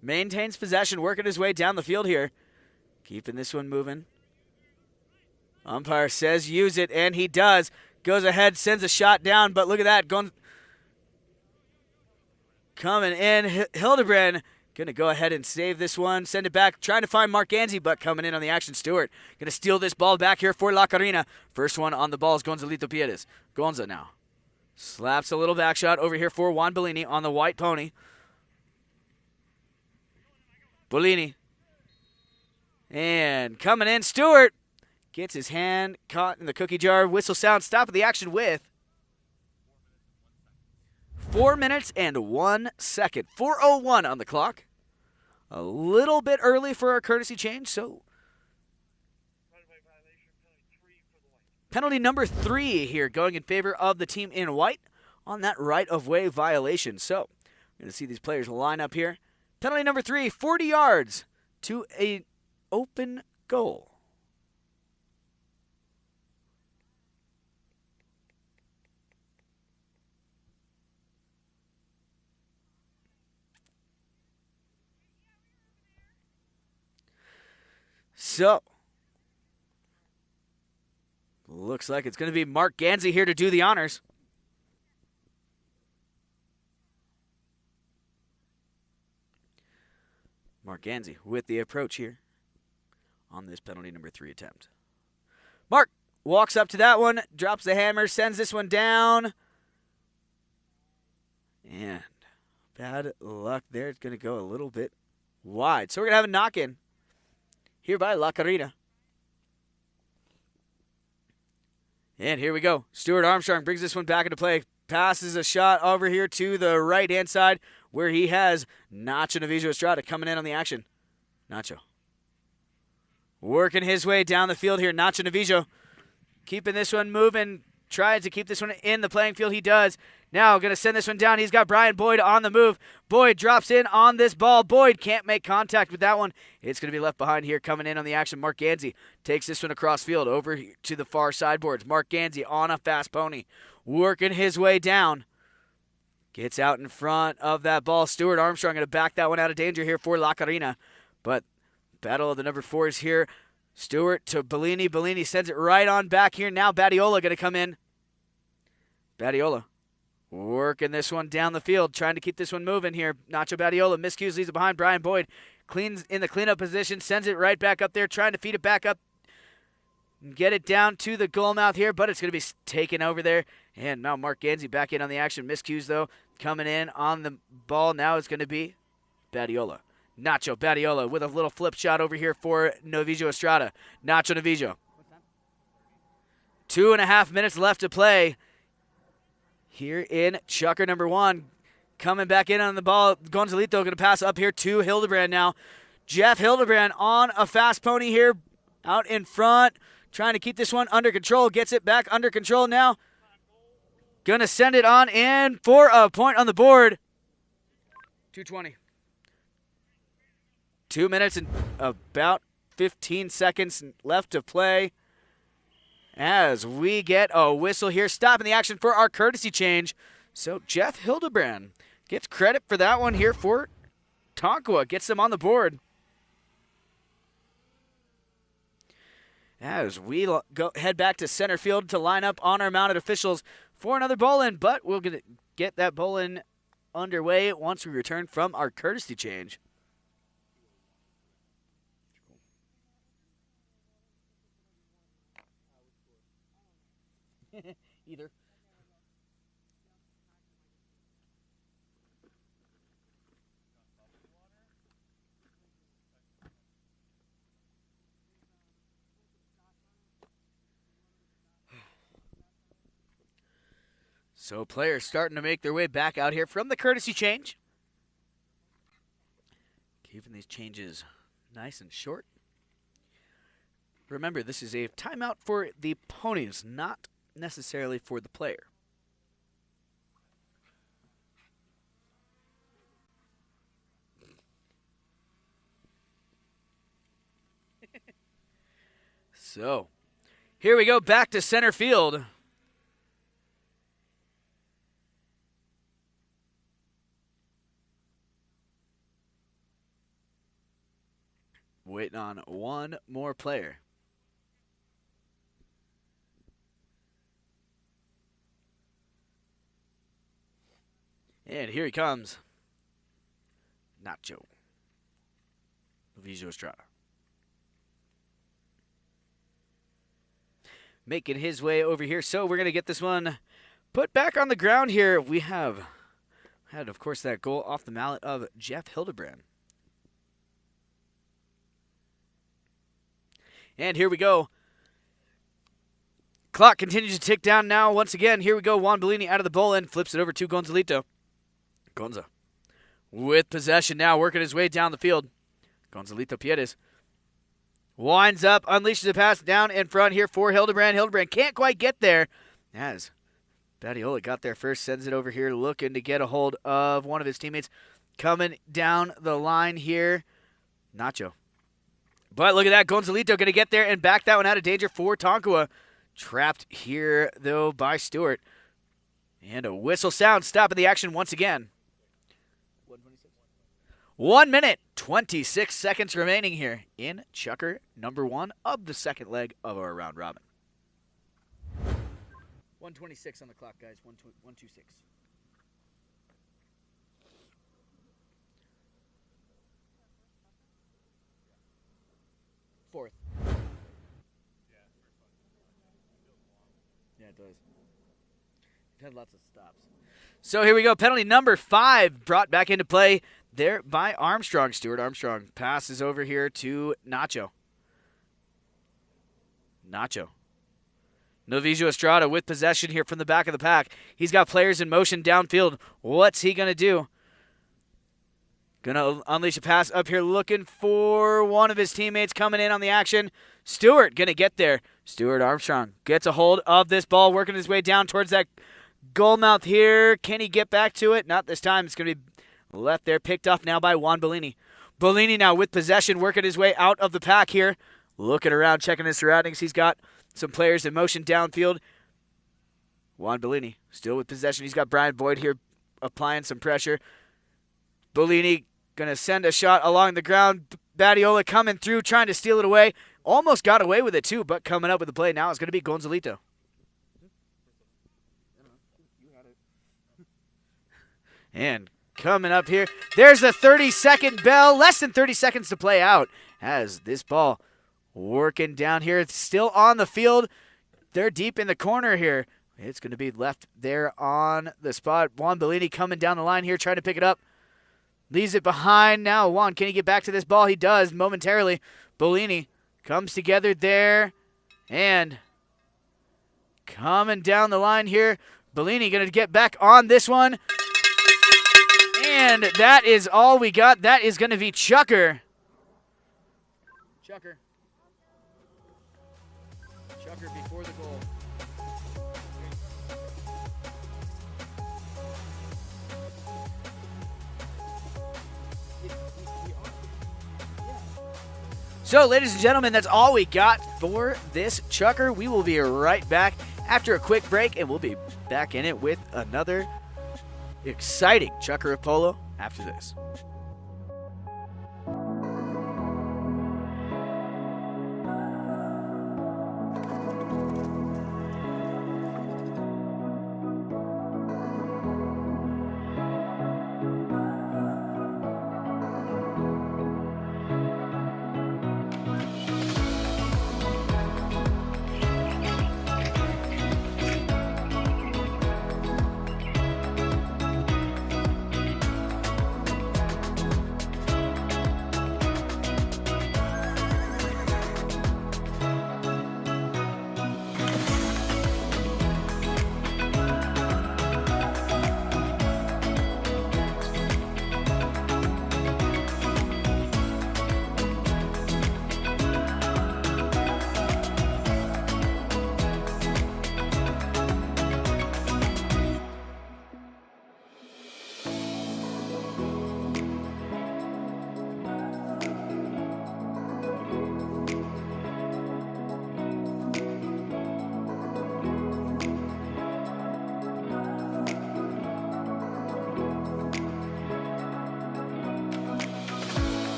S1: maintains possession, working his way down the field here. Keeping this one moving. Umpire says use it, and he does. Goes ahead, sends a shot down, but look at that. Coming in, Hildebrand going to go ahead and save this one, send it back, trying to find Mark Ganzi, but coming in on the action, Stewart. Going to steal this ball back here for La Karina. First one on the ball is Gonzalito Piedes. Gonza now slaps a little back shot over here for Juan Bellini on the white pony. Bellini. And coming in, Stewart gets his hand caught in the cookie jar. Whistle sound, stop of the action with 4 minutes and 1 second. 4:01 on the clock. A little bit early for our courtesy change, so penalty number 3 here going in favor of the team in white. on that right-of-way violation. So, we're going to see these players line up here. Penalty number 3, 40 yards to an open goal. So, looks like it's going to be Mark Gansey here to do the honors. Mark Gansey with the approach here on this penalty number 3 attempt. Mark walks up to that one, drops the hammer, sends this one down. And bad luck there. It's going to go a little bit wide. So we're going to have a knock-in here by La Karina. And here we go. Stuart Armstrong brings this one back into play. Passes a shot over here to the right-hand side where he has Nacho Novicho Estrada coming in on the action. Nacho working his way down the field here. Nacho Novicho keeping this one moving. Tries to keep this one in the playing field. He does. Now going to send this one down. He's got Brian Boyd on the move. Boyd drops in on this ball. Boyd can't make contact with that one. It's going to be left behind here. Coming in on the action, Mark Gansey takes this one across field over to the far sideboards. Mark Gansey on a fast pony, working his way down. Gets out in front of that ball. Stuart Armstrong going to back that one out of danger here for La Karina. But battle of the number 4s here. Stuart to Bellini. Bellini sends it right on back here. Now Badiola going to come in. Badiola working this one down the field, trying to keep this one moving here. Nacho Badiola miscues, leaves it behind. Brian Boyd cleans in the cleanup position, sends it right back up there, trying to feed it back up and get it down to the goal mouth here, but it's going to be taken over there. And now Mark Gansey back in on the action. Miscues, though, coming in on the ball. Now it's going to be Badiola. Nacho Badiola with a little flip shot over here for Novicho Estrada. Nacho Novicho. 2.5 minutes left to play here in Chucker number 1. Coming back in on the ball. Gonzalito going to pass up here to Hildebrand now. Jeff Hildebrand on a fast pony here out in front. Trying to keep this one under control. Gets it back under control now. Going to send it on in for a point on the board. 2:20. 2 minutes and about 15 seconds left to play. As we get a whistle here, stopping the action for our courtesy change. So Jeff Hildebrand gets credit for that one here for Tonkawa. Gets them on the board. As we head back to center field to line up on our mounted officials for another bowl-in, but we're going to get that bowl-in underway once we return from our courtesy change. Either. So players starting to make their way back out here from the courtesy change. Keeping these changes nice and short. Remember, this is a timeout for the ponies, not necessarily for the player. So, here we go back to center field. Waiting on one more player. And here he comes. Nacho Novicho Estrada. Making his way over here. So we're going to get this one put back on the ground here. We have had, of course, that goal off the mallet of Jeff Hildebrand. And here we go. Clock continues to tick down now. Once again, here we go. Juan Bellini out of the bowl-in. Flips it over to Gonzalito. Gonza with possession now, working his way down the field. Gonzalito Pierres winds up, unleashes a pass down in front here for Hildebrand. Hildebrand can't quite get there as Badiola got there first, sends it over here, looking to get a hold of one of his teammates. Coming down the line here, Nacho. But look at that, Gonzalito going to get there and back that one out of danger for Tonkawa. Trapped here, though, by Stuart. And a whistle sound, stopping the action once again. 1 minute, 26 seconds remaining here in Chucker number 1 of the second leg of our round robin. 1:26 on the clock, guys. 1:26. Fourth. Yeah, it does. We've had lots of stops. So here we go. Penalty number 5 brought back into play there by Armstrong. Stuart Armstrong passes over here to Nacho. Novicho Estrada with possession here from the back of the pack. He's got players in motion downfield. What's he going to do? Going to unleash a pass up here, looking for one of his teammates coming in on the action. Stuart going to get there. Stuart Armstrong gets a hold of this ball, working his way down towards that goal mouth here. Can he get back to it? Not this time. It's going to be left there, picked off now by Juan Bellini. Bellini now with possession, working his way out of the pack here. Looking around, checking his surroundings. He's got some players in motion downfield. Juan Bellini still with possession. He's got Brian Boyd here applying some pressure. Bellini going to send a shot along the ground. Badiola coming through, trying to steal it away. Almost got away with it too, but coming up with the play now is going to be Gonzalito. And coming up here, there's the 30-second bell. Less than 30 seconds to play out as this ball working down here. It's still on the field. They're deep in the corner here. It's going to be left there on the spot. Juan Bellini coming down the line here, trying to pick it up. Leaves it behind now. Juan, can he get back to this ball? He does momentarily. Bellini comes together there. And coming down the line here. Bellini going to get back on this one. And that is all we got. That is going to be Chucker. Chucker before the goal. So, ladies and gentlemen, that's all we got for this Chucker. We will be right back after a quick break, and we'll be back in it with another exciting Chucker of Polo after this.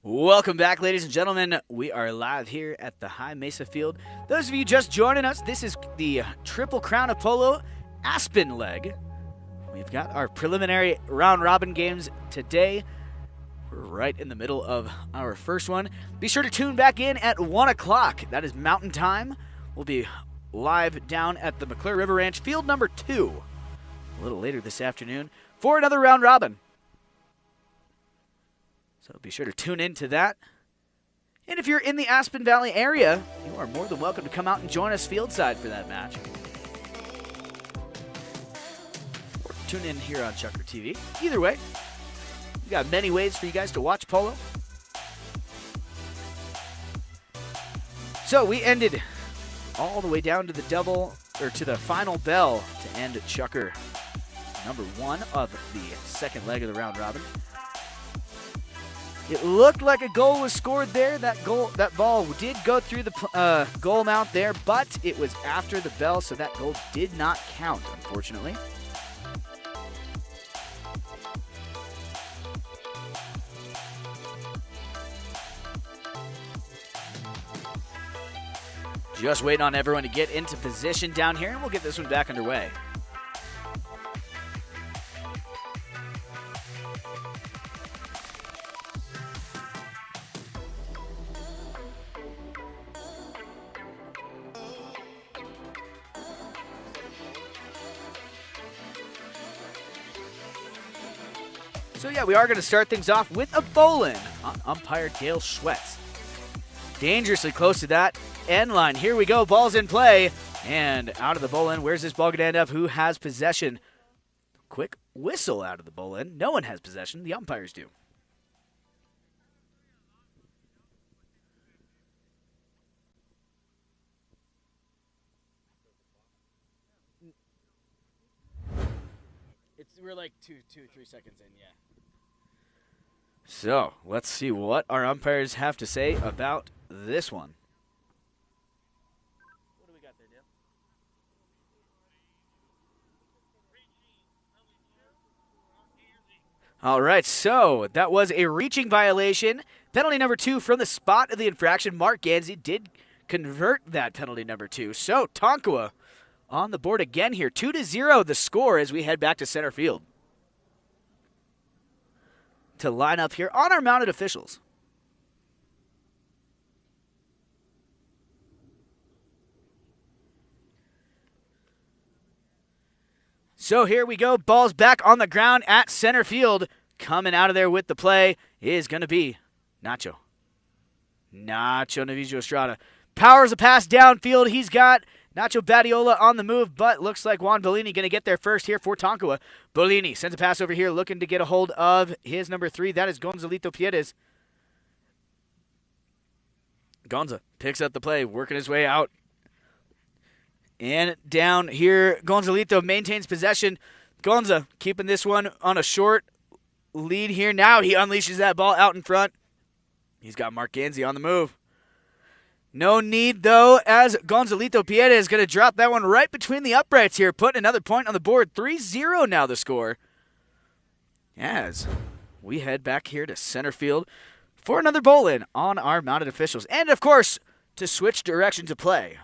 S1: Welcome back, ladies and gentlemen. We are live here at the High Mesa Field. Those of you just joining us, this is the Triple Crown of Polo Aspen leg. We've got our preliminary round-robin games today. We're right in the middle of our first one. Be sure to tune back in at 1 o'clock. That is Mountain Time. We'll be live down at the McClure River Ranch, field number 2, a little later this afternoon for another round robin. So be sure to tune in to that. And if you're in the Aspen Valley area, you are more than welcome to come out and join us fieldside for that match. Or tune in here on Chucker TV. Either way, we got many ways for you guys to watch polo. So we ended all the way down to the final bell to end Chucker number 1 of the second leg of the round robin. It looked like a goal was scored there. That ball did go through the goal mount there, but it was after the bell, so that goal did not count, unfortunately. Just waiting on everyone to get into position down here, and we'll get this one back underway. So yeah, we are going to start things off with a bowling on umpire Dale Schwetz. Dangerously close to that end line. Here we go, ball's in play, and out of the bowl end. Where's this ball going to end up? Who has possession? Quick whistle out of the bowl end. No one has possession. The umpires do. We're like 3 seconds in, yeah. So, let's see what our umpires have to say about this one. What do we got there, Dale? All right, so that was a reaching violation. Penalty number 2 from the spot of the infraction. Mark Gansey did convert that penalty number 2. So, Tonkawa on the board again here. 2-0 the score as we head back to center field to line up here on our mounted officials. So here we go. Ball's back on the ground at center field. Coming out of there with the play is going to be Nacho. Novicho Estrada powers a pass downfield. He's got Nacho Badiola on the move, but looks like Juan Bellini going to get there first here for Tonkawa. Bellini sends a pass over here, looking to get a hold of his number 3. That is Gonzalito Piedes. Gonza picks up the play, working his way out. And down here, Gonzalito maintains possession. Gonza keeping this one on a short lead here. Now he unleashes that ball out in front. He's got Mark Gansey on the move. No need, though, as Gonzalito Pieta is going to drop that one right between the uprights here, putting another point on the board. 3-0 now the score. As we head back here to center field for another bowl-in on our mounted officials. And, of course, to switch direction to play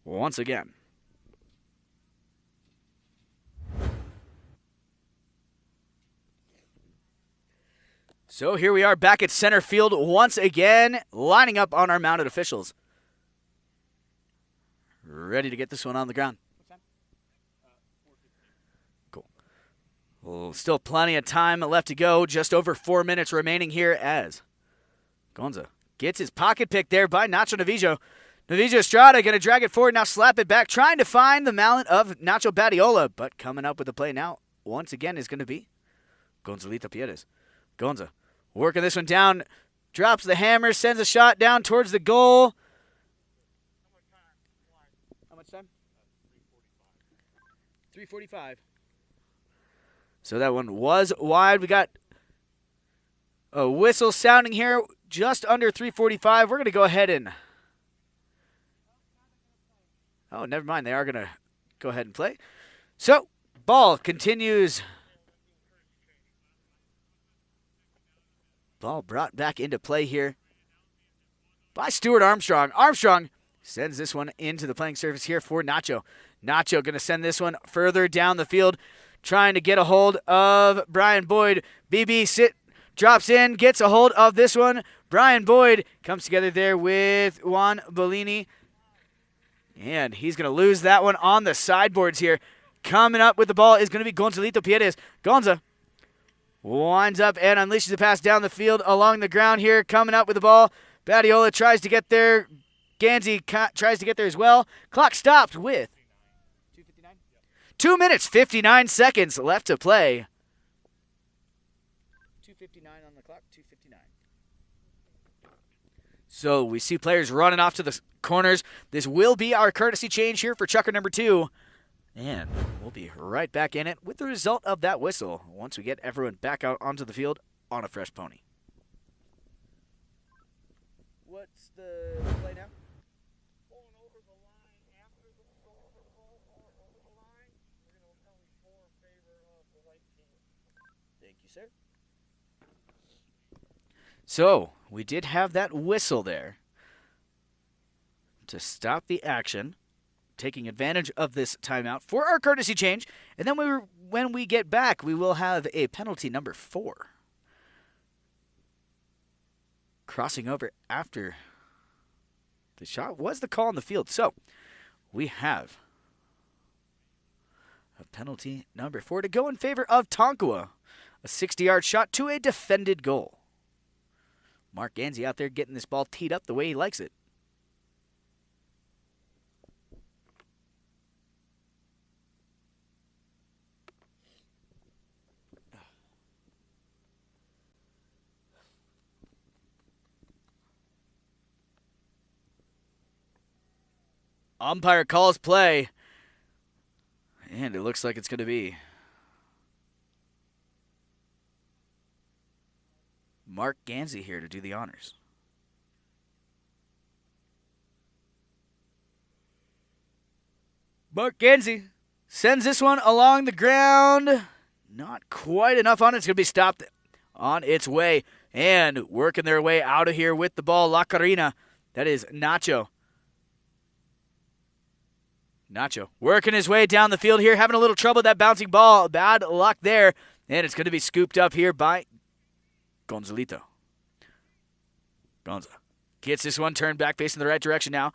S1: once again. So here we are back at center field once again, lining up on our mounted officials. Ready to get this one on the ground. Cool. Well, still plenty of time left to go. Just over 4 minutes remaining here as Gonza gets his pocket pick there by Nacho Novicho. Novicho Estrada going to drag it forward, now slap it back, trying to find the mallet of Nacho Badiola, but coming up with the play now, once again, is going to be Gonzalito Piedes. Gonza working this one down, drops the hammer, sends a shot down towards the goal. How much time? 3:45. So that one was wide. We got a whistle sounding here just under 3:45. We're going to go ahead and... Oh, never mind. They are going to go ahead and play. So, ball continues... Ball brought back into play here by Stuart Armstrong. Armstrong sends this one into the playing surface here for Nacho. Nacho going to send this one further down the field, trying to get a hold of Brian Boyd. BB drops in, gets a hold of this one. Brian Boyd comes together there with Juan Bellini. And he's going to lose that one on the sideboards here. Coming up with the ball is going to be Gonzalito Pierez. Gonza winds up and unleashes a pass down the field along the ground here. Coming up with the ball. Badiola tries to get there. Ganzi tries to get there as well. Clock stopped with 2 minutes, 59 seconds left to play. 2:59 on the clock, 2:59. So we see players running off to the corners. This will be our courtesy change here for chucker number 2. And we'll be right back in it with the result of that whistle once we get everyone back out onto the field on a fresh pony. What's the play now?
S3: Going over the line after the ball over the line. We're going to penalty 4 in favor of the right team.
S1: Thank you, sir. So, we did have that whistle there to stop the action, taking advantage of this timeout for our courtesy change. And then when we get back, we will have a penalty number 4. Crossing over after the shot was the call on the field. So, we have a penalty number 4 to go in favor of Tonkawa. A 60-yard shot to a defended goal. Mark Ganzi out there getting this ball teed up the way he likes it. Umpire calls play. And it looks like it's going to be Mark Ganzi here to do the honors. Mark Ganzi sends this one along the ground. Not quite enough on it. It's going to be stopped on its way. And working their way out of here with the ball, La Karina. That is Nacho. Nacho working his way down the field here, having a little trouble with that bouncing ball. Bad luck there. And it's going to be scooped up here by Gonzalito. Gonza gets this one turned back, facing the right direction now.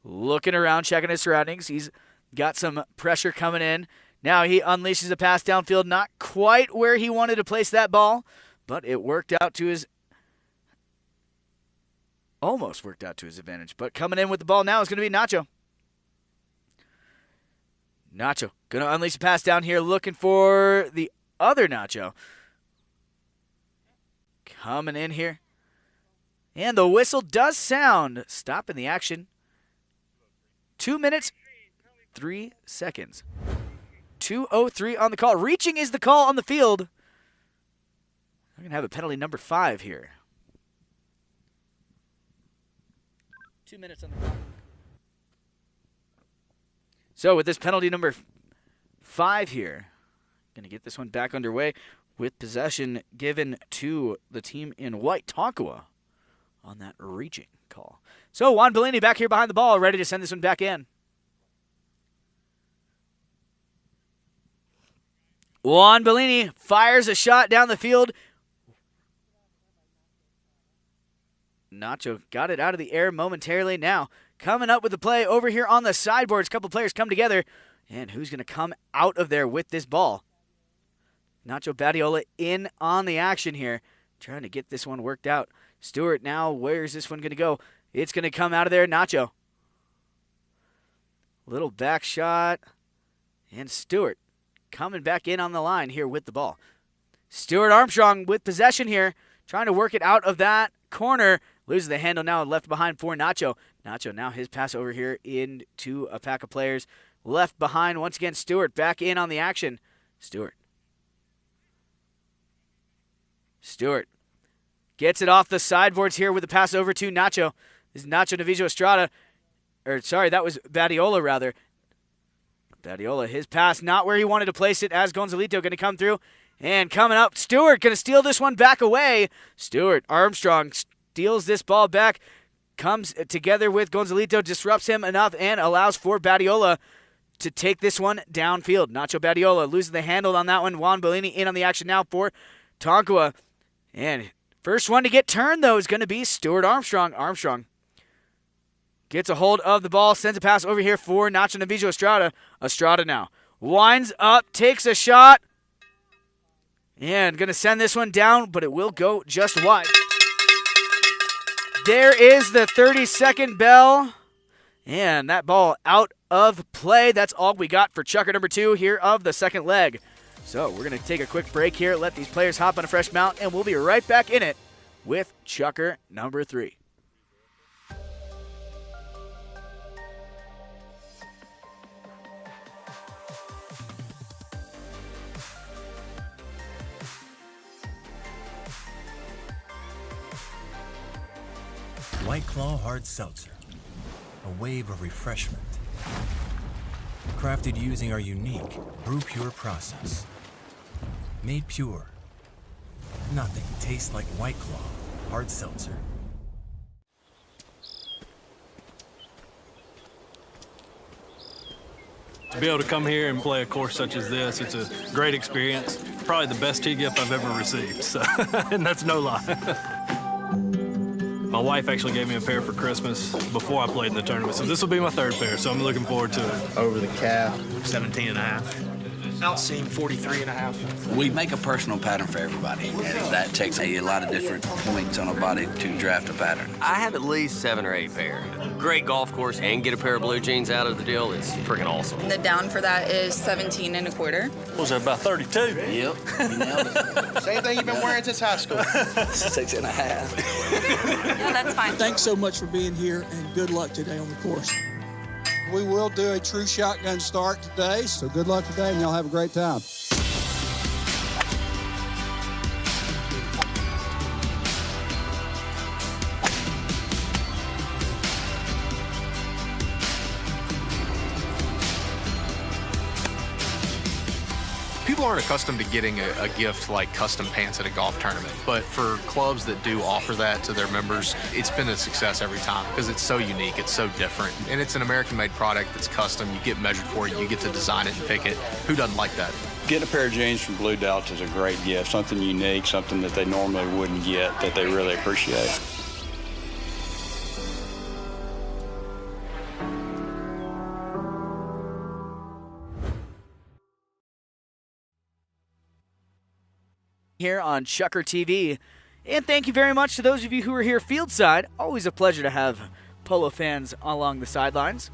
S1: Looking around, checking his surroundings. He's got some pressure coming in. Now he unleashes a pass downfield. Not quite where he wanted to place that ball, but it worked out to his... almost worked out to his advantage. But coming in with the ball now is going to be Nacho. Nacho going to unleash a pass down here, looking for the other Nacho. Coming in here. And the whistle does sound. Stopping the action. 2 minutes, 3 seconds. 2:03 on the call. Reaching is the call on the field. I'm going to have a penalty number 5 here. 2 minutes on the clock. So with this penalty number 5 here, going to get this one back underway with possession given to the team in white, Tonkawa, on that reaching call. So Juan Bellini back here behind the ball, ready to send this one back in. Juan Bellini fires a shot down the field. Nacho got it out of the air momentarily. Now coming up with the play over here on the sideboards. A couple players come together. And who's going to come out of there with this ball? Nacho Badiola in on the action here. Trying to get this one worked out. Stuart now, where's this one going to go? It's going to come out of there. Nacho. Little back shot. And Stuart coming back in on the line here with the ball. Stuart Armstrong with possession here. Trying to work it out of that corner. Loses the handle now, left behind for Nacho. Nacho now his pass over here into a pack of players. Left behind once again. Stuart back in on the action. Stuart gets it off the sideboards here with the pass over to Nacho. This is Nacho Novicho Estrada. That was Badiola rather. Badiola, his pass not where he wanted to place it as Gonzalito going to come through. And coming up, Stuart going to steal this one back away. Stuart Armstrong steals this ball back. Comes together with Gonzalito, disrupts him enough, and allows for Badiola to take this one downfield. Nacho Badiola loses the handle on that one. Juan Bellini in on the action now for Tonkawa. And first one to get turned, though, is going to be Stuart Armstrong. Armstrong Gets a hold of the ball, sends a pass over here for Nacho, Novicho, Estrada. Estrada now winds up, takes a shot, and going to send this one down, but it will go just wide. There is the 30-second bell, and that ball out of play. That's all we got for chucker number 2 here of the second leg. So we're going to take a quick break here, let these players hop on a fresh mount, and we'll be right back in it with chucker number 3.
S7: White Claw Hard Seltzer, a wave of refreshment. Crafted using our unique Brew Pure process. Made pure. Nothing tastes like White Claw Hard Seltzer.
S8: To be able to come here and play a course such as this, it's a great experience. Probably the best tee gift I've ever received, so, and that's no lie. My wife actually gave me a pair for Christmas before I played in the tournament, so this will be my 3rd pair, so I'm looking forward to it.
S9: Over the calf, 17 and a half. Outseam, 43 and a half. We make a personal pattern for everybody, and that takes a lot of different points on a body to draft a pattern.
S10: I have at least 7 or 8 pair. Great golf course and get a pair of blue jeans out of the deal. It's freaking awesome.
S11: The down for that is 17 and a quarter.
S8: What was that, about 32?
S9: Yep, you nailed it. Same thing you've been wearing since high school. 6 and a half.
S11: Yeah, that's fine.
S12: Thanks so much for being here, and good luck today on the course. We will do a true shotgun start today, so good luck today, and y'all have a great time.
S13: People aren't accustomed to getting a gift like custom pants at a golf tournament, but for clubs that do offer that to their members, it's been a success every time because it's so unique, it's so different, and it's an American-made product that's custom. You get measured for it, you get to design it and pick it. Who doesn't like that?
S14: Getting a pair of jeans from Blue Delta is a great gift, something unique, something that they normally wouldn't get that they really appreciate.
S1: Here on Chucker TV. And thank you very much to those of you who are here fieldside. Always a pleasure to have Polo fans along the sidelines.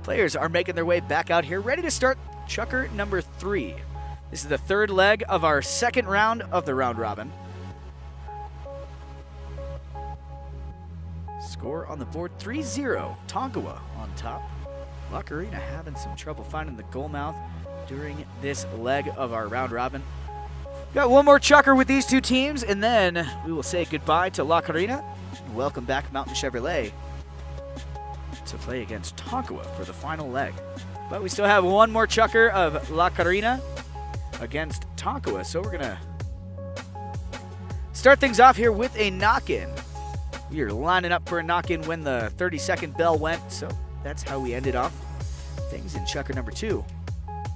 S1: Players are making their way back out here, ready to start Chucker number 3. This is the 3rd leg of our 2nd round of the round robin. Score on the board 3-0. Tonkawa on top. Karina having some trouble finding the goal mouth during this leg of our round robin. Got one more chucker with these 2 teams, and then we will say goodbye to La Karina and welcome back Mountain Chevrolet to play against Tonkawa for the final leg. But we still have one more chucker of La Karina against Tonkawa, so we're going to start things off here with a knock-in. We are lining up for a knock-in when the 30-second bell went, so that's how we ended off things in chucker number 2.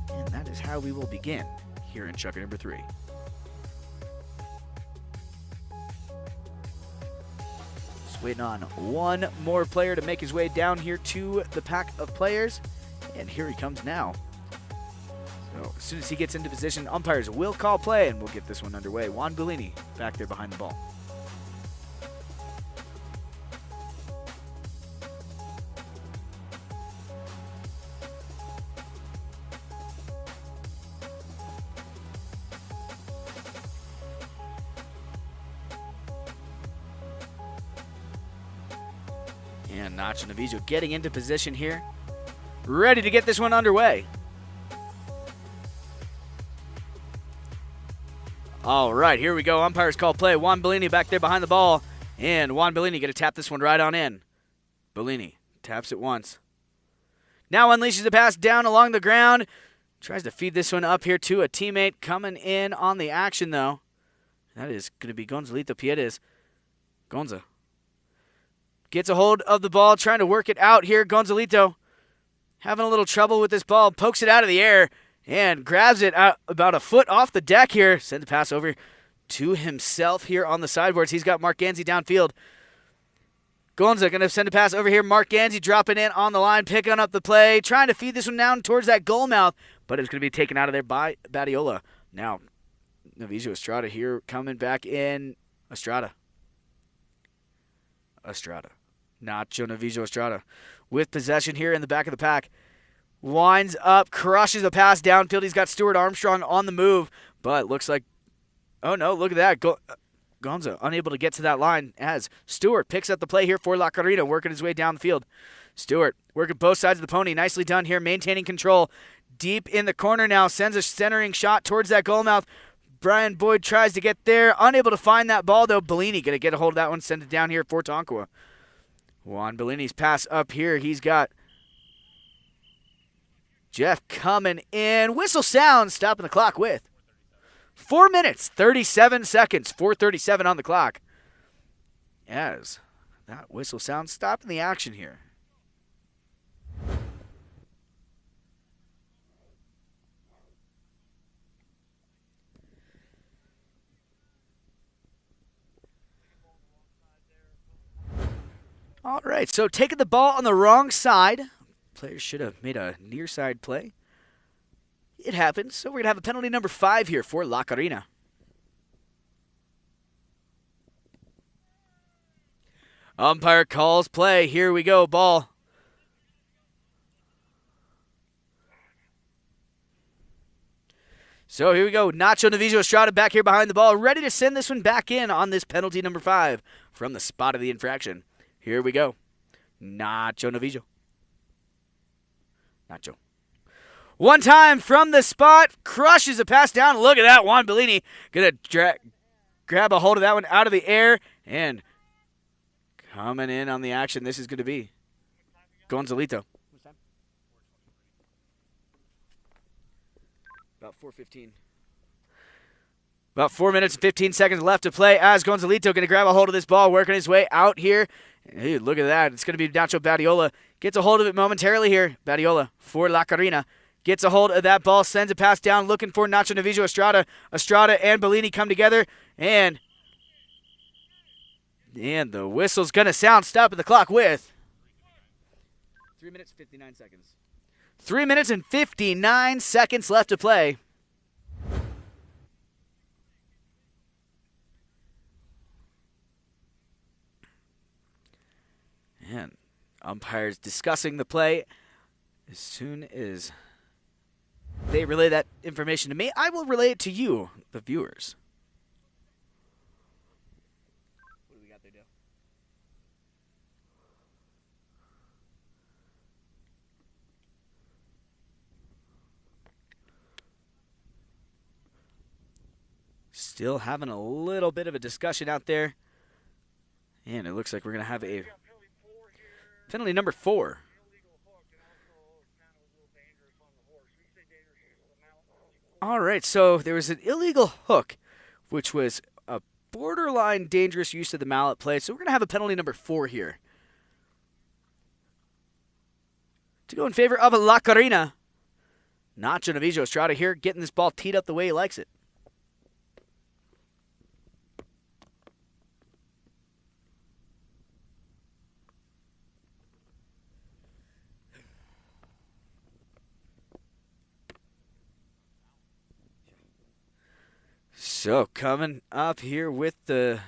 S1: And that is how we will begin here in chucker number 3. Just waiting on one more player to make his way down here to the pack of players. And here he comes now. So as soon as he gets into position, umpires will call play, and we'll get this one underway. Juan Bellini back there behind the ball. And Nacho Novicho getting into position here. Ready to get this one underway. All right, here we go. Umpires call play. Juan Bellini back there behind the ball. And Juan Bellini going to tap this one right on in. Bellini taps it once. Now unleashes the pass down along the ground. Tries to feed this one up here to a teammate coming in on the action, though. That is going to be Gonzalito Piedes. Gonza gets a hold of the ball, trying to work it out here. Gonzalito having a little trouble with this ball. Pokes it out of the air and grabs it out about a foot off the deck here. Send the pass over to himself here on the sideboards. He's got Mark Ganzi downfield. Gonza going to send a pass over here. Mark Ganzi dropping in on the line, picking up the play, trying to feed this one down towards that goal mouth, but it's going to be taken out of there by Badiola. Now, Novicho Estrada here coming back in. Estrada. Nacho Novicho Estrada with possession here in the back of the pack. Winds up, crushes a pass downfield. He's got Stuart Armstrong on the move, but looks like, oh no, look at that. Gonza unable to get to that line as Stuart picks up the play here for La Karina, working his way down the field. Stuart working both sides of the pony. Nicely done here, maintaining control. Deep in the corner now, sends a centering shot towards that goal mouth. Brian Boyd tries to get there, unable to find that ball though. Bellini going to get a hold of that one, send it down here for Tonkawa. Juan Bellini's pass up here. He's got Jeff coming in. Whistle sounds, stopping the clock with 4 minutes, 37 seconds, 4:37 on the clock. As that whistle sounds, stopping the action here. All right, so taking the ball on the wrong side. Players should have made a near side play. It happens, so we're going to have a penalty number 5 here for La Karina. Umpire calls play. Here we go, ball. So here we go. Nacho Novicho Estrada back here behind the ball, ready to send this one back in on this penalty number 5 from the spot of the infraction. Here we go. Nacho Novicho. Nacho. One time from the spot, crushes a pass down. Look at that, Juan Bellini gonna grab a hold of that one out of the air and coming in on the action. This is going to be Gonzalito. About 4:15. About 4 minutes and 15 seconds left to play as Gonzalito going to grab a hold of this ball, working his way out here. Hey, look at that. It's going to be Nacho Badiola. Gets a hold of it momentarily here. Badiola for La Karina. Gets a hold of that ball, sends a pass down, looking for Nacho Novicho Estrada. Estrada and Bellini come together, and the whistle's going to sound, stopping the clock with 3 minutes and 59 seconds. 3 minutes and 59 seconds left to play. And umpires discussing the play. As soon as they relay that information to me, I will relay it to you, the viewers. What do we got there, Dale? Still having a little bit of a discussion out there. And it looks like we're going to have a penalty number 4. All right, so there was an illegal hook, which was a borderline dangerous use of the mallet play. So we're going to have a penalty number 4 here. To go in favor of La Karina. Nacho Novicho Estrada here, getting this ball teed up the way he likes it. So coming up here with the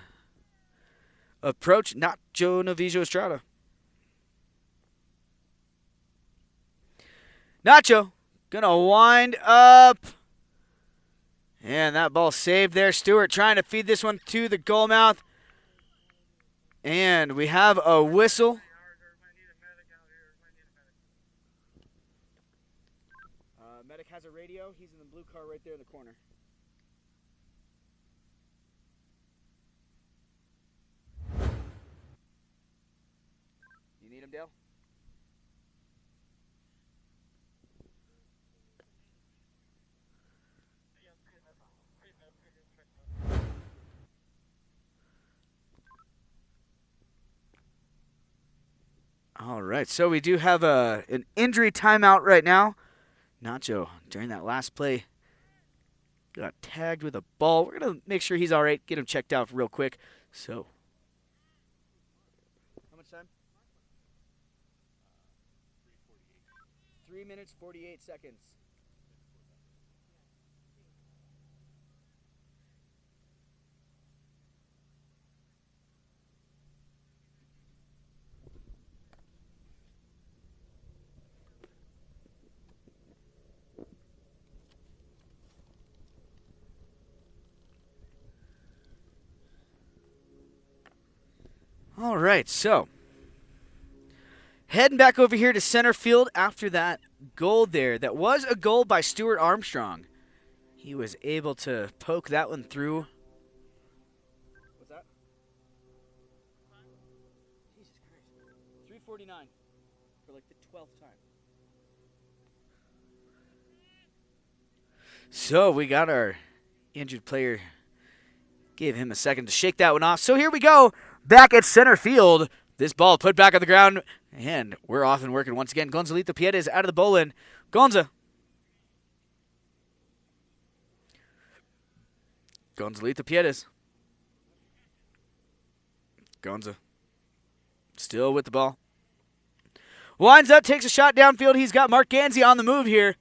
S1: approach, Nacho Novicho Estrada. Nacho gonna wind up. And that ball saved there. Stewart trying to feed this one to the goal mouth. And we have a whistle. Medic has a radio. He's in the blue car right there in the corner. You need him, Dale? All right, so we do have an injury timeout right now. Nacho, during that last play, got tagged with a ball. We're going to make sure he's all right, get him checked out real quick. So, how much time? 3 minutes, 48 seconds. All right, so heading back over here to center field after that goal there. That was a goal by Stuart Armstrong. He was able to poke that one through. What's that? Jesus Christ. 349 for like the 12th time. So we got our injured player. Gave him a second to shake that one off. So here we go. Back at center field. This ball put back on the ground. And we're off and working once again. Gonzalito Piedes out of the bullpen. Gonzalito Piedes. Gonza. Still with the ball. Winds up, takes a shot downfield. He's got Mark Ganzi on the move here.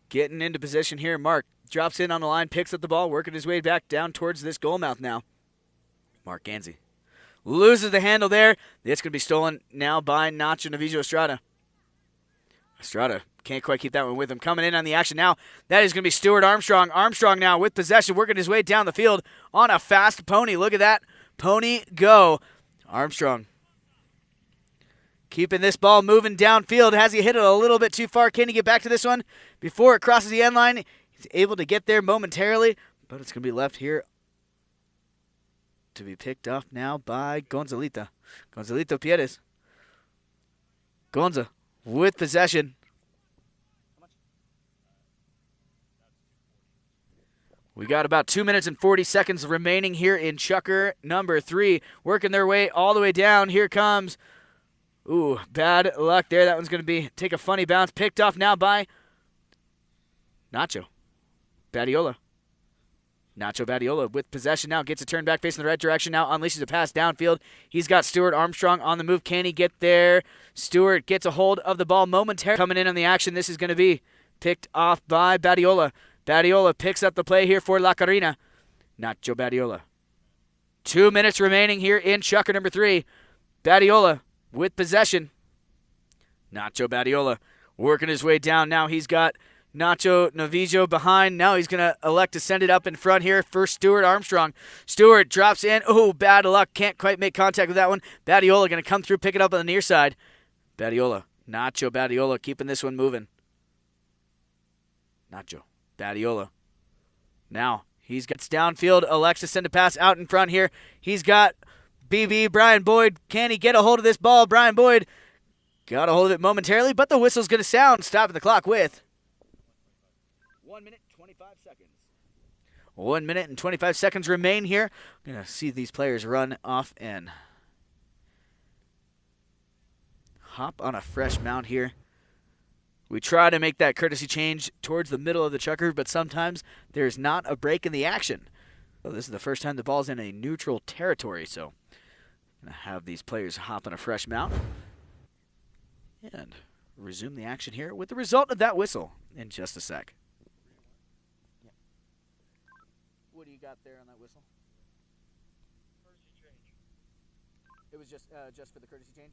S1: Getting into position here. Mark drops in on the line, picks up the ball, working his way back down towards this goal mouth now. Mark Ganzi loses the handle there. It's going to be stolen now by Nacho Novicho Estrada. Estrada can't quite keep that one with him. Coming in on the action now. That is going to be Stuart Armstrong. Armstrong now with possession, working his way down the field on a fast pony. Look at that. Pony go. Armstrong keeping this ball moving downfield. Has he hit it a little bit too far? Can he get back to this one before it crosses the end line? He's able to get there momentarily, but it's going to be left here to be picked off now by Gonzalito Piedes. Gonza with possession. We got about 2 minutes and 40 seconds remaining here in Chucker number 3. Working their way all the way down. Here comes. Ooh, bad luck there. That one's going to take a funny bounce. Picked off now by Nacho Badiola. Nacho Badiola with possession now. Gets a turn back facing the right direction now. Unleashes a pass downfield. He's got Stuart Armstrong on the move. Can he get there? Stuart gets a hold of the ball momentarily. Coming in on the action. This is going to be picked off by Badiola. Badiola picks up the play here for La Karina. Nacho Badiola. 2 minutes remaining here in Chucker number 3. Badiola with possession. Nacho Badiola working his way down. Now he's got Nacho Novicho behind. Now he's going to elect to send it up in front here for Stuart Armstrong. Stuart drops in. Oh, bad luck. Can't quite make contact with that one. Badiola going to come through, pick it up on the near side. Badiola. Nacho Badiola keeping this one moving. Nacho Badiola. Now he's got downfield. Elects to send a pass out in front here. He's got BB Brian Boyd. Can he get a hold of this ball? Brian Boyd got a hold of it momentarily, but the whistle's going to sound. Stopping the clock with 1 minute, 25 seconds. 1 minute and 25 seconds remain here. I'm going to see these players run off and hop on a fresh mount here. We try to make that courtesy change towards the middle of the Chucker, but sometimes there's not a break in the action. So this is the first time the ball's in a neutral territory, so I'm going to have these players hop on a fresh mount and resume the action here with the result of that whistle in just a sec. What do you got there on that whistle?
S3: Courtesy change.
S1: It was just for the courtesy change?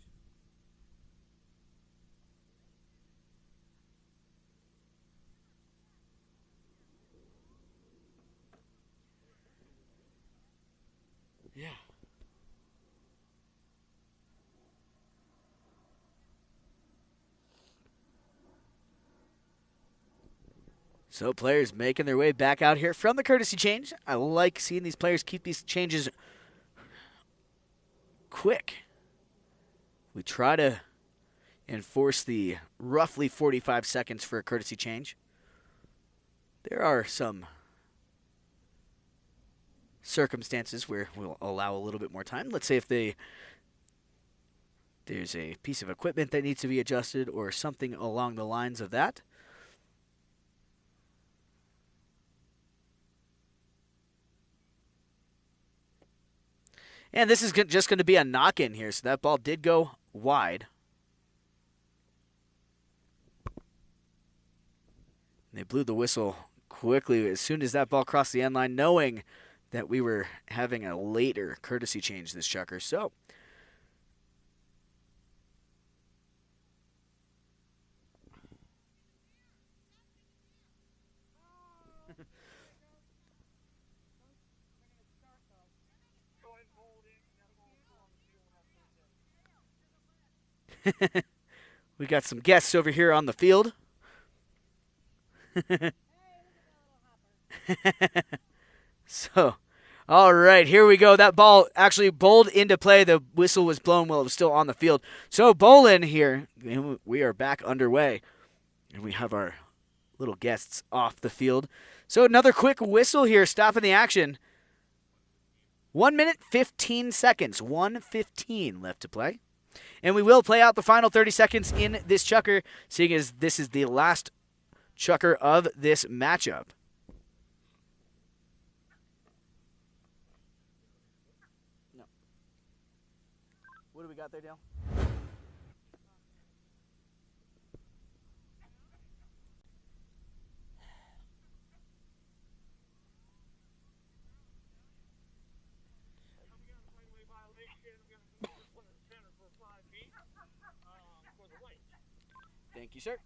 S1: Yeah. So players making their way back out here from the courtesy change. I like seeing these players keep these changes quick. We try to enforce the roughly 45 seconds for a courtesy change. There are some circumstances where we'll allow a little bit more time. Let's say if there's a piece of equipment that needs to be adjusted or something along the lines of that. And this is just going to be a knock-in here, so that ball did go wide. They blew the whistle quickly as soon as that ball crossed the end line, knowing that we were having a later courtesy change this chucker. So we got some guests over here on the field. So, all right, here we go. That ball actually bowled into play. The whistle was blown while it was still on the field. So, bowling here, we are back underway. And we have our little guests off the field. So, another quick whistle here, stopping the action. 1 minute, 15 seconds. 1:15 left to play. And we will play out the final 30 seconds in this chukker, seeing as this is the last chukker of this matchup. No. What do we got there, Dale? Thank you, sir.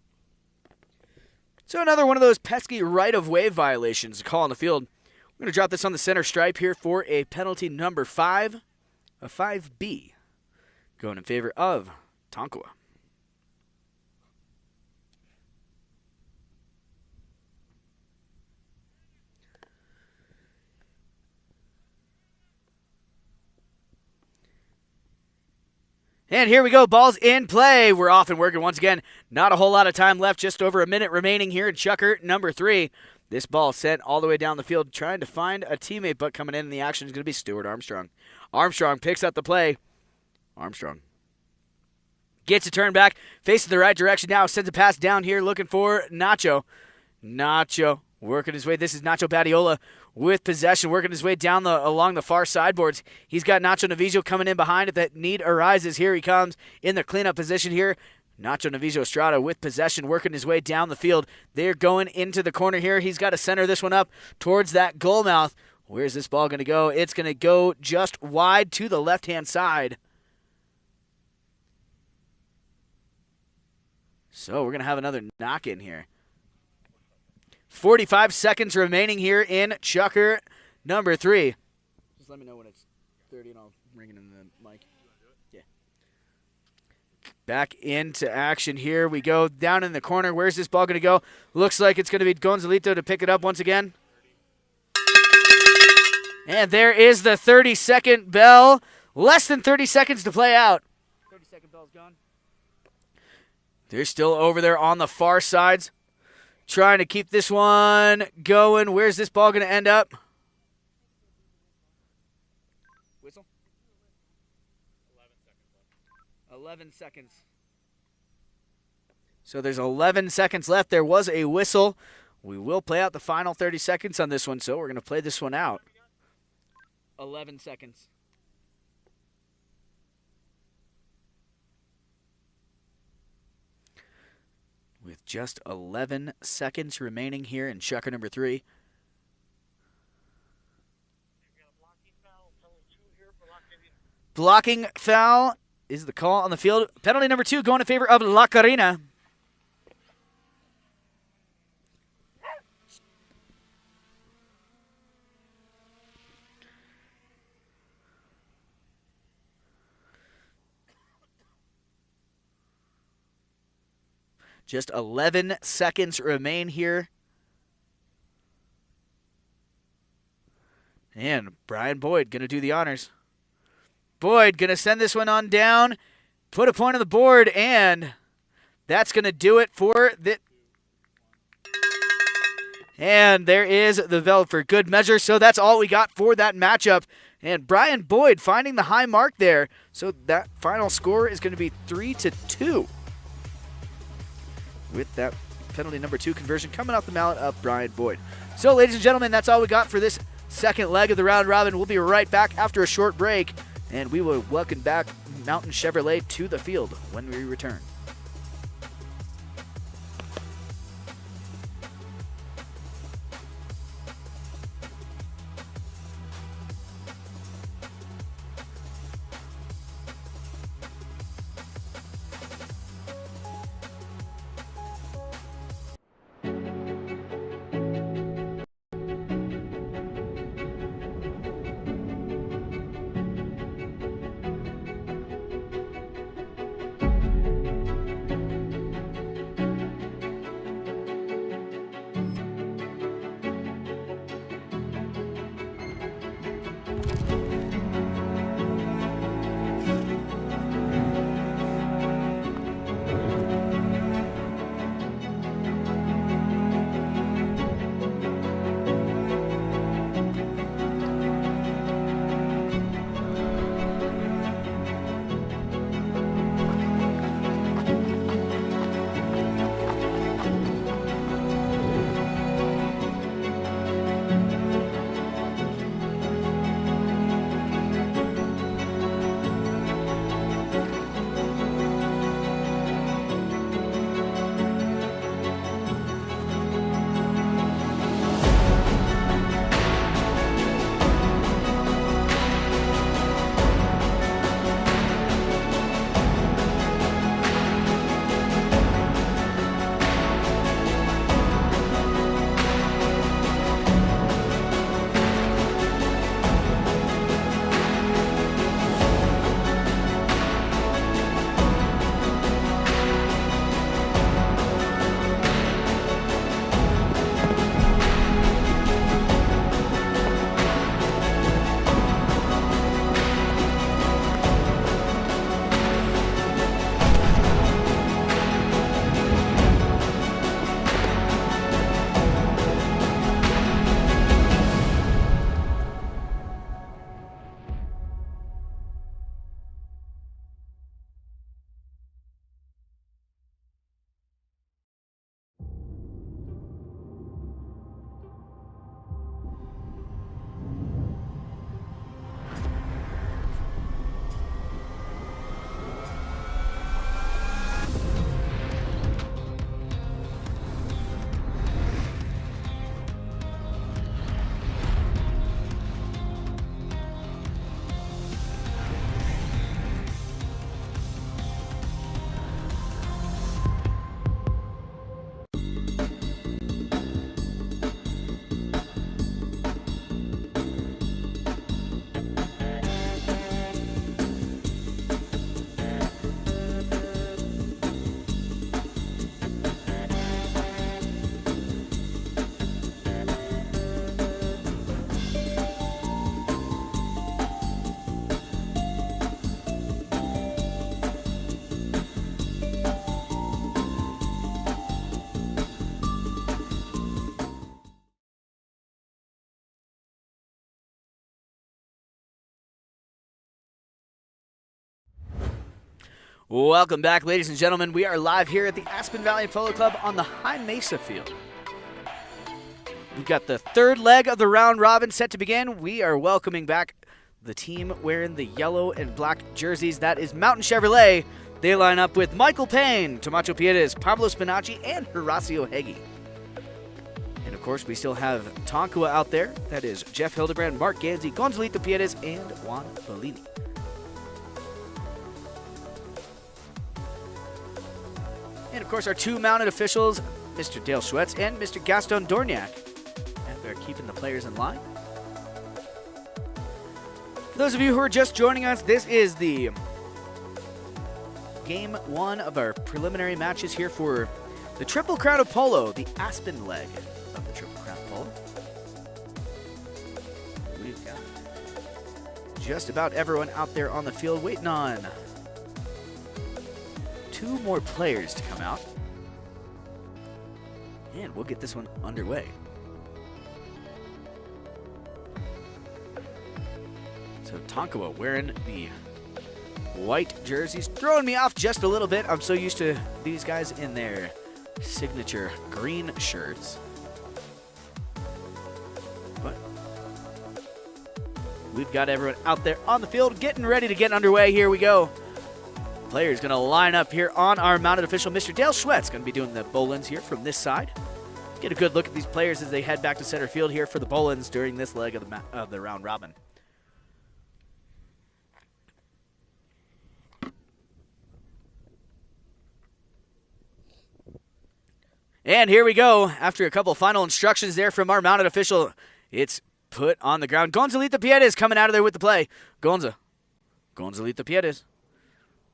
S1: So another one of those pesky right-of-way violations to call on the field. We're going to drop this on the center stripe here for a penalty number 5, a 5B, going in favor of Tonkawa. And here we go, ball's in play. We're off and working once again. Not a whole lot of time left, just over a minute remaining here in chukker number 3. This ball sent all the way down the field, trying to find a teammate, but coming in the action is going to be Stuart Armstrong. Armstrong picks up the play. Armstrong gets a turn back, facing the right direction now, sends a pass down here, looking for Nacho. Nacho working his way. This is Nacho Badiola with possession, working his way down along the far sideboards. He's got Nacho Novicho coming in behind if that need arises. Here he comes in the cleanup position here. Nacho Novicho Estrada with possession, working his way down the field. They're going into the corner here. He's got to center this one up towards that goal mouth. Where's this ball going to go? It's going to go just wide to the left-hand side. So we're going to have another knock-in here. 45 seconds remaining here in chukker number 3. Just let me know when it's 30 and I'll ring it in the mic. Yeah. Back into action here. We go down in the corner. Where's this ball going to go? Looks like it's going to be Gonzalito to pick it up once again. And there is the 30-second bell. Less than 30 seconds to play out. 30-second bell's gone. They're still over there on the far sides, trying to keep this one going. Where's this ball going to end up? Whistle? 11 seconds. So there's 11 seconds left. There was a whistle. We will play out the final 30 seconds on this one, so we're going to play this one out. 11 seconds. With just 11 seconds remaining here in chukker number 3. Blocking foul is the call on the field. Penalty number 2 going in favor of La Karina. Just 11 seconds remain here. And Brian Boyd going to do the honors. Boyd going to send this one on down, put a point on the board, and that's going to do it for the... And there is the bell for good measure. So that's all we got for that matchup. And Brian Boyd finding the high mark there. So that final score is going to be 3-2. With that penalty number 2 conversion coming off the mallet of Brian Boyd. So, ladies and gentlemen, that's all we got for this second leg of the round robin. We'll be right back after a short break, and we will welcome back Mountain Chevrolet to the field when we return. Welcome back, ladies and gentlemen. We are live here at the Aspen Valley Polo Club on the High Mesa field. We've got the third leg of the round robin set to begin. We are welcoming back the team wearing the yellow and black jerseys. That is Mountain Chevrolet. They line up with Michael Payne, Tomacho Piedras, Pablo Spinacci, and Horacio Heggie. And of course, we still have Tonkawa out there. That is Jeff Hildebrand, Mark Ganzi, Gonzalito Piedras, and Juan Bellini. And of course, our two mounted officials, Mr. Dale Schwetz and Mr. Gaston Dorniak. And they're keeping the players in line. For those of you who are just joining us, this is the game one of our preliminary matches here for the Triple Crown of Polo, the Aspen leg of the Triple Crown of Polo. We've got just about everyone out there on the field waiting on two more players to come out. And we'll get this one underway. So Tonkawa wearing the white jerseys, throwing me off just a little bit. I'm so used to these guys in their signature green shirts. But we've got everyone out there on the field getting ready to get underway. Here we go. Players going to line up here on our mounted official. Mr. Dale Schwetz going to be doing the Bolins here from this side. Get a good look at these players as they head back to center field here for the Bolins during this leg of the round robin. And here we go. After a couple final instructions there from our mounted official, it's put on the ground. Gonzalito Piedras coming out of there with the play. Gonzalito Piedras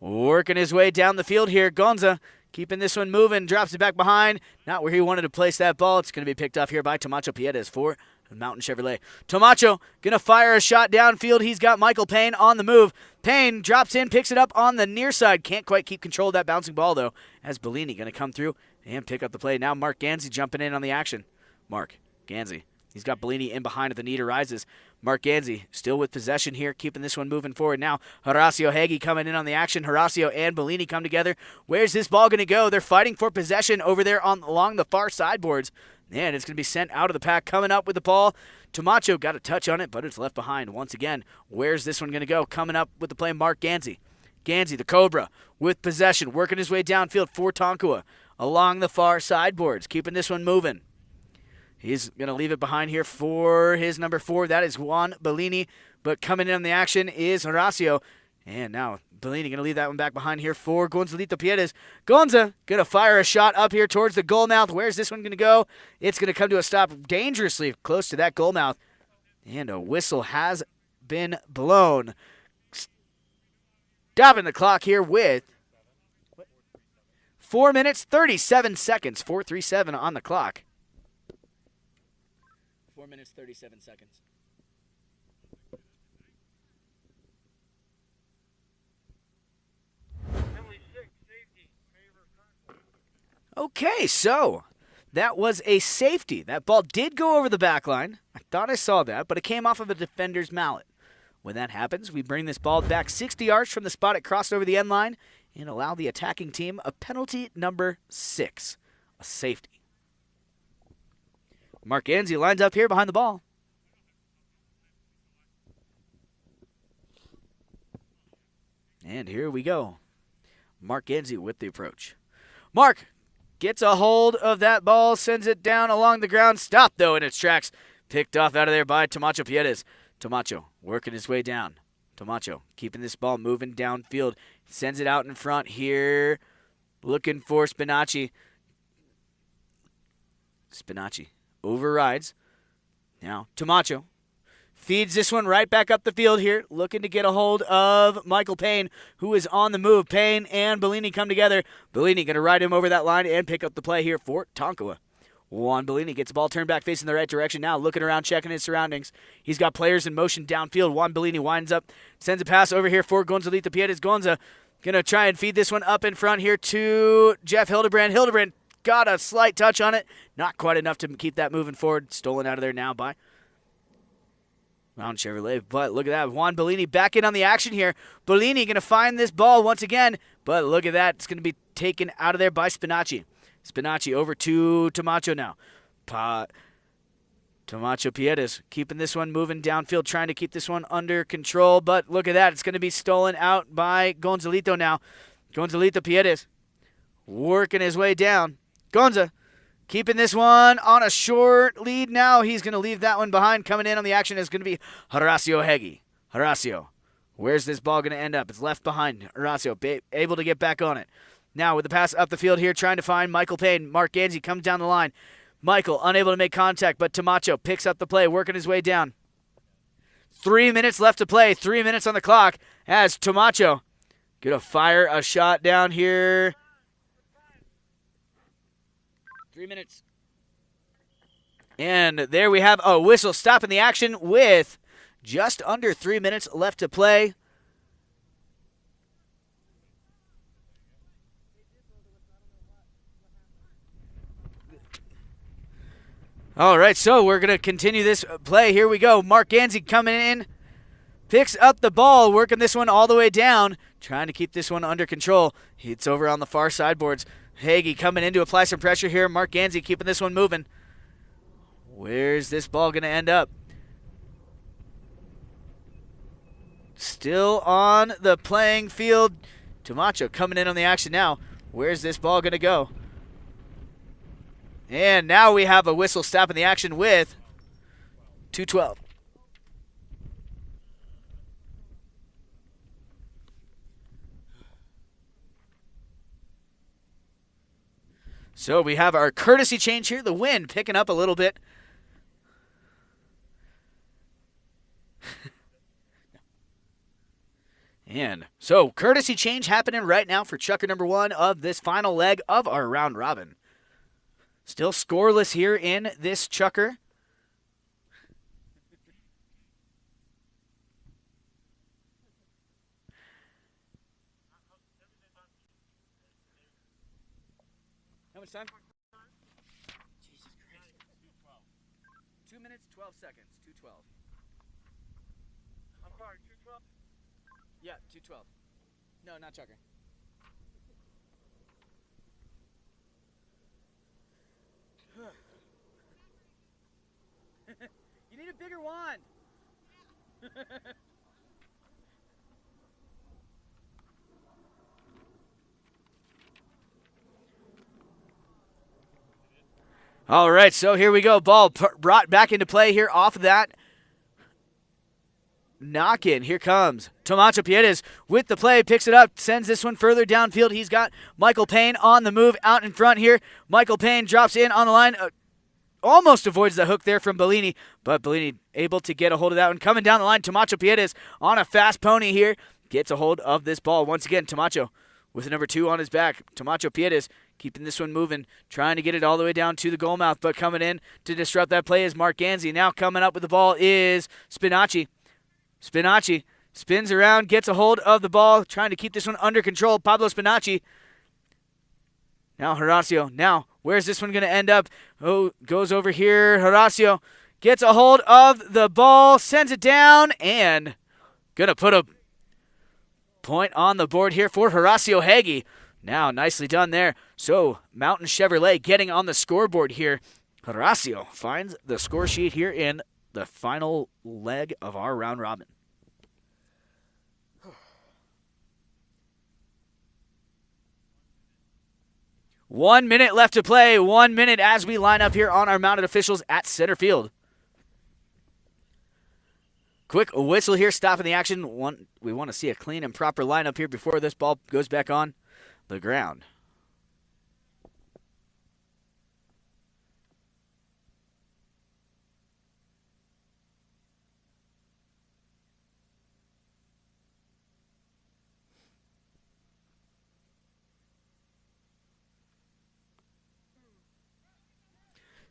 S1: working his way down the field here. Gonza keeping this one moving, drops it back behind. Not where he wanted to place that ball. It's going to be picked off here by Tomacho Piedras for Mountain Chevrolet. Tomacho going to fire a shot downfield. He's got Michael Payne on the move. Payne drops in, picks it up on the near side. Can't quite keep control of that bouncing ball, though, as Bellini going to come through and pick up the play. Now Mark Ganzi jumping in on the action. Mark Ganzi. He's got Bellini in behind if the need arises. Mark Ganzi still with possession here, keeping this one moving forward. Now Horacio Heggie coming in on the action. Horacio and Bellini come together. Where's this ball going to go? They're fighting for possession over there along the far sideboards. And it's going to be sent out of the pack. Coming up with the ball. Tomacho got a touch on it, but it's left behind once again. Where's this one going to go? Coming up with the play, Mark Ganzi. Ganzi, the Cobra, with possession, working his way downfield for Tonkawa along the far sideboards, keeping this one moving. He's going to leave it behind here for his number 4. That is Juan Bellini. But coming in on the action is Horacio. And now Bellini going to leave that one back behind here for Gonzalito Piedras. Gonza going to fire a shot up here towards the goal mouth. Where's this one going to go? It's going to come to a stop dangerously close to that goal mouth. And a whistle has been blown. Stopping the clock here with 4 minutes, 37 seconds. 4:37 on the clock. 4 minutes, 37 seconds. Okay, so that was a safety. That ball did go over the back line. I thought I saw that, but it came off of a defender's mallet. When that happens, we bring this ball back 60 yards from the spot it crossed over the end line and allow the attacking team a penalty number 6, a safety. Mark Ganzi lines up here behind the ball. And here we go. Mark Ganzi with the approach. Mark gets a hold of that ball, sends it down along the ground. Stopped, though, in its tracks. Picked off out of there by Tomacho Piedras. Tomacho working his way down. Tomacho keeping this ball moving downfield. Sends it out in front here. Looking for Spinacci. Spinacci overrides. Now Tomacho feeds this one right back up the field here. Looking to get a hold of Michael Payne, who is on the move. Payne and Bellini come together. Bellini going to ride him over that line and pick up the play here for Tonkawa. Juan Bellini gets the ball turned back facing the right direction now, looking around, checking his surroundings. He's got players in motion downfield. Juan Bellini winds up, sends a pass over here for Gonzalito Piedras. Gonza going to try and feed this one up in front here to Jeff Hildebrand. Hildebrand got a slight touch on it. Not quite enough to keep that moving forward. Stolen out of there now by Mountain Chevrolet, but look at that. Juan Bellini back in on the action here. Bellini going to find this ball once again, but look at that. It's going to be taken out of there by Spinacci. Spinacci over to Tomacho now. Tomacho Piedes keeping this one moving downfield, trying to keep this one under control, but look at that. It's going to be stolen out by Gonzalito now. Gonzalito Piedes working his way down. Gonza keeping this one on a short lead now. He's going to leave that one behind. Coming in on the action is going to be Horacio Heggie. Horacio, where's this ball going to end up? It's left behind. Horacio able to get back on it. Now with the pass up the field here, trying to find Michael Payne. Mark Ganzi comes down the line. Michael unable to make contact, but Tomacho picks up the play, working his way down. 3 minutes left to play. 3 minutes on the clock as Tomacho going to fire a shot down here. 3 minutes. And there we have a whistle stopping the action with just under 3 minutes left to play. All right, so we're going to continue this play. Here we go. Mark Ganzi coming in, picks up the ball, working this one all the way down, trying to keep this one under control. It's over on the far sideboards. Hagee coming in to apply some pressure here. Mark Ganzi keeping this one moving. Where's this ball going to end up? Still on the playing field. Tomacho coming in on the action now. Where's this ball going to go? And now we have a whistle stopping the action with 2:12. So we have our courtesy change here. The wind picking up a little bit. And so courtesy change happening right now for chucker number 1 of this final leg of our round robin. Still scoreless here in this chucker. How much time? Jesus Christ. 2 minutes, 12 seconds. 2:12.
S3: I'm sorry, 2:12?
S1: Yeah, 2:12. No, not chucker. You need a bigger wand. All right, so here we go. Ball brought back into play here off of that knock-in. Here comes Tomacho Piedes with the play, picks it up, sends this one further downfield. He's got Michael Payne on the move out in front here. Michael Payne drops in on the line, almost avoids the hook there from Bellini, but Bellini able to get a hold of that one. Coming down the line, Tomacho Piedes on a fast pony here, gets a hold of this ball. Once again, Tomacho with the number 2 on his back. Tomacho Piedes keeping this one moving, trying to get it all the way down to the goal mouth, but coming in to disrupt that play is Mark Ganzi. Now coming up with the ball is Spinacci. Spinacci spins around, gets a hold of the ball, trying to keep this one under control. Pablo Spinacci. Now Horacio. Now, where's this one going to end up? Oh, goes over here. Horacio gets a hold of the ball, sends it down, and going to put a point on the board here for Horacio Hagee. Now, nicely done there. So, Mountain Chevrolet getting on the scoreboard here. Horacio finds the score sheet here in the final leg of our round robin. One minute left to play. 1 minute as we line up here on our mounted officials at center field. Quick whistle here, stopping the action. We want to see a clean and proper lineup here before this ball goes back on the ground.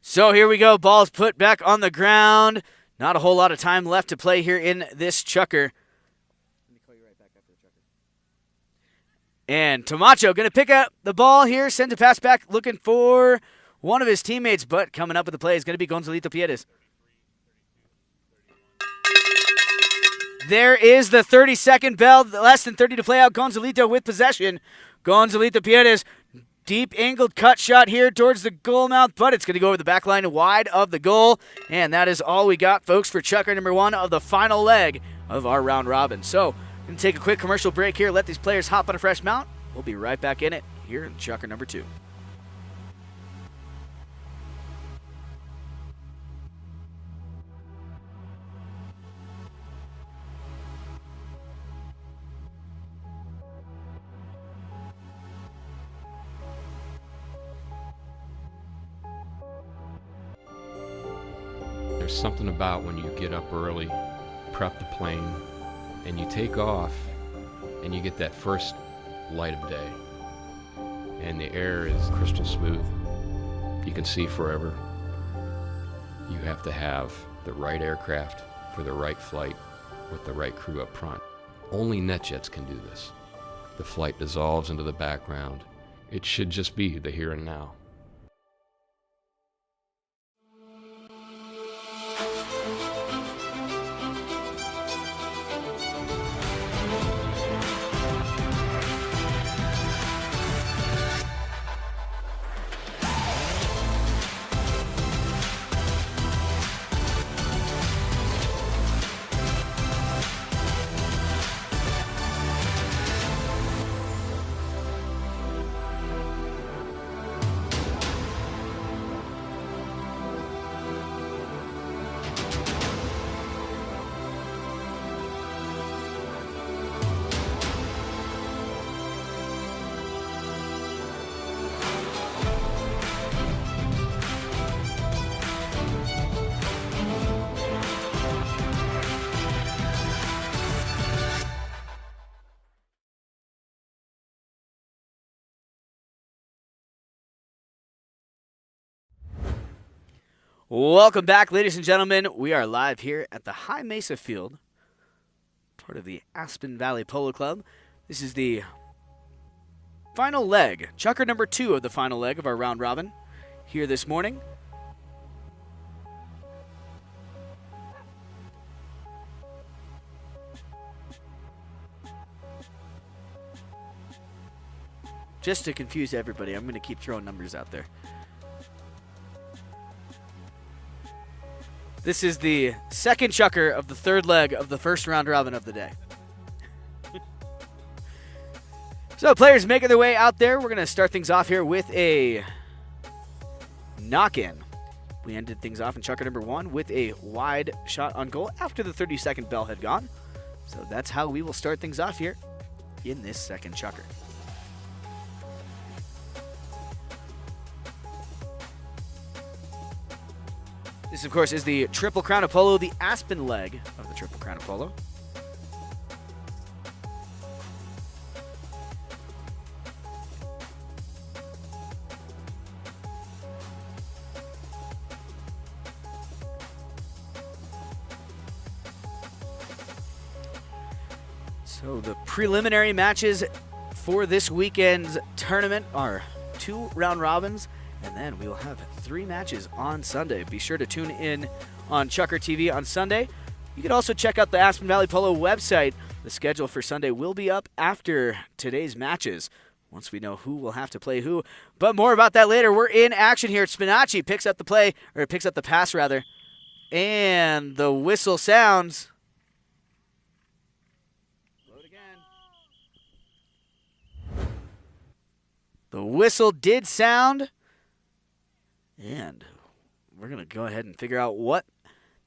S1: So here we go. Ball's put back on the ground. Not a whole lot of time left to play here in this chucker. Let me call you right back after the chucker. And Tomacho going to pick up the ball here, send a pass back, looking for one of his teammates, but coming up with the play is going to be Gonzalito Piedes. There is the 30-second bell. Less than 30 to play out. Gonzalito with possession. Gonzalito Pierres. Deep angled cut shot here towards the goal mouth, but it's going to go over the back line wide of the goal. And that is all we got, folks, for chucker number 1 of the final leg of our round robin. So, we're going to take a quick commercial break here, let these players hop on a fresh mount. We'll be right back in it here in chucker number 2.
S2: There's something about when you get up early, prep the plane, and you take off, and you get that first light of day. And the air is crystal smooth. You can see forever. You have to have the right aircraft for the right flight with the right crew up front. Only NetJets can do this. The flight dissolves into the background. It should just be the here and now.
S1: Welcome back, ladies and gentlemen. We are live here at the High Mesa Field, part of the Aspen Valley Polo Club. This is the final leg, chucker number 2 of the final leg of our round robin here this morning. Just to confuse everybody, I'm going to keep throwing numbers out there. This is the second chucker of the third leg of the first round robin of the day. So players making their way out there. We're going to start things off here with a knock-in. We ended things off in chucker number 1 with a wide shot on goal after the 30-second bell had gone. So that's how we will start things off here in this second chucker. This, of course, is the Triple Crown of Polo, the Aspen leg of the Triple Crown of Polo. So the preliminary matches for this weekend's tournament are 2 round robins, and then we will have 3 matches on Sunday. Be sure to tune in on Chucker TV on Sunday. You can also check out the Aspen Valley Polo website. The schedule for Sunday will be up after today's matches, once we know who will have to play who. But more about that later. We're in action here. Spinacci picks up the play, or picks up the pass rather, and the whistle sounds. Load again. The whistle did sound. And we're going to go ahead and figure out what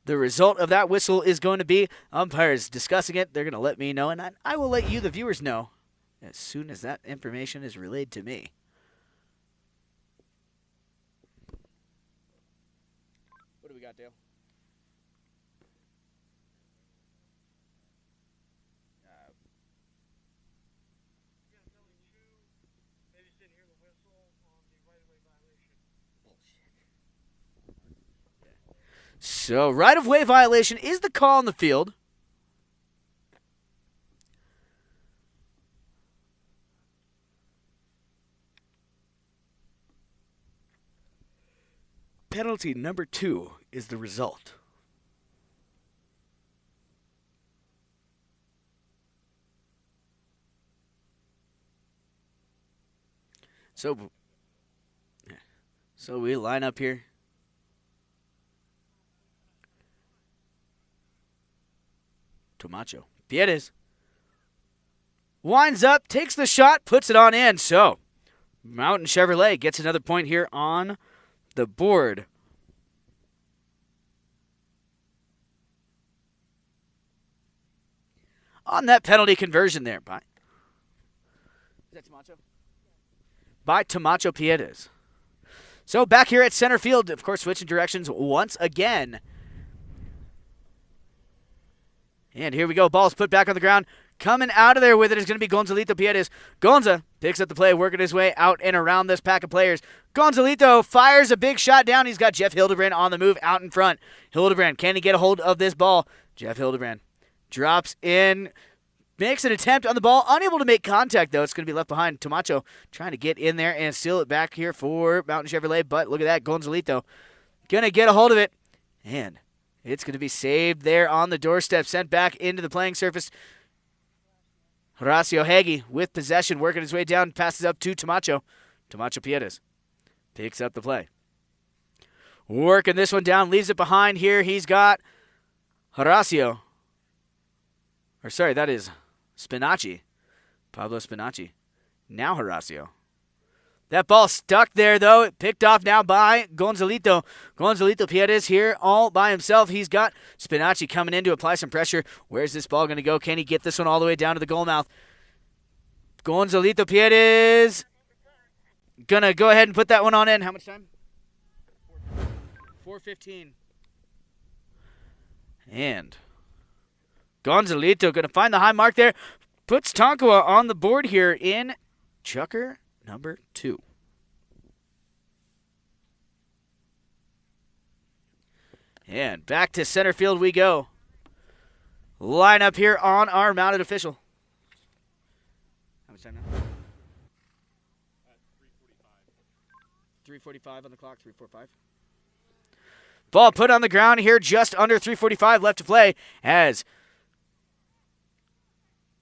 S1: the result of that whistle is going to be. Umpires discussing it. They're going to let me know, and I will let you, the viewers, know as soon as that information is relayed to me. What do we got, Dale? So, right-of-way violation is the call on the field. Penalty number 2 is the result. So we line up here. Tomacho. Pierres. Winds up, takes the shot, puts it on in. So, Mountain Chevrolet gets another point here on the board. On that penalty conversion there by. Is that Tomacho? By Tomacho Pierres. So back here at center field, of course, switching directions once again. And here we go. Ball's put back on the ground. Coming out of there with it is going to be Gonzalito Pierres. Gonza picks up the play, working his way out and around this pack of players. Gonzalito fires a big shot down. He's got Jeff Hildebrand on the move out in front. Hildebrand, can he get a hold of this ball? Jeff Hildebrand drops in, makes an attempt on the ball. Unable to make contact, though. It's going to be left behind. Tomacho trying to get in there and steal it back here for Mountain Chevrolet. But look at that. Gonzalito going to get a hold of it. And it's going to be saved there on the doorstep. Sent back into the playing surface. Horacio Hagee with possession, working his way down, passes up to Tomacho. Tomacho Pierres picks up the play. Working this one down, leaves it behind here. He's got Horacio. Or sorry, that is Spinacci. Pablo Spinacci. Now Horacio. That ball stuck there, though. It picked off now by Gonzalito. Gonzalito Pierres here all by himself. He's got Spinacci coming in to apply some pressure. Where's this ball going to go? Can he get this one all the way down to the goal mouth? Gonzalito Pierres going to go ahead and put that one on in. How much time? 4:15. And Gonzalito going to find the high mark there. Puts Tonkawa on the board here in Chucker number 2. And back to center field we go. Line up here on our mounted official. How much time now? 3:45 on the clock, 3:45. Ball put on the ground here, just under 3:45 left to play, as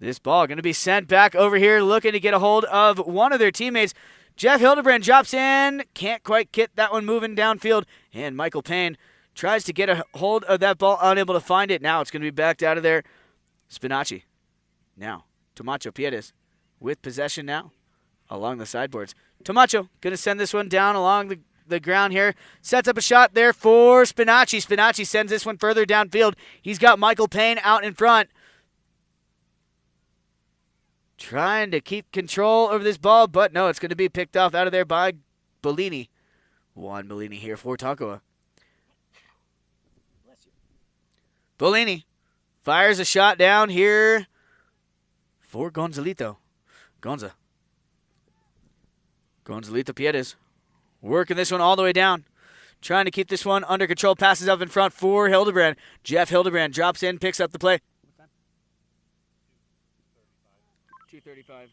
S1: this ball going to be sent back over here, looking to get a hold of one of their teammates. Jeff Hildebrand drops in. Can't quite get that one moving downfield. And Michael Payne tries to get a hold of that ball, unable to find it. Now it's going to be backed out of there. Spinacci. Now, Tomacho Pierres with possession now along the sideboards. Tomacho going to send this one down along the ground here. Sets up a shot there for Spinacci. Spinacci sends this one further downfield. He's got Michael Payne out in front. Trying to keep control over this ball, but no, it's going to be picked off out of there by Bellini. Juan Bellini here for Tonkawa. Bellini fires a shot down here for Gonzalito. Gonzalito Pierres working this one all the way down. Trying to keep this one under control. Passes up in front for Hildebrand. Jeff Hildebrand drops in, picks up the play. 2:35.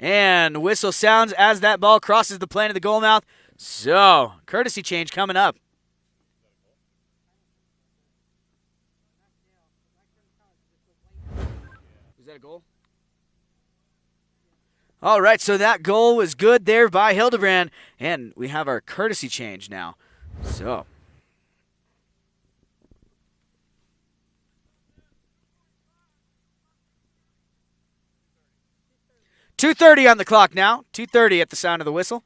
S1: And whistle sounds as that ball crosses the plane of the goal mouth. So, courtesy change coming up. Is that a goal? All right, so that goal was good there by Hildebrand. And we have our courtesy change now. So, .230 on the clock now. 2:30 at the sound of the whistle.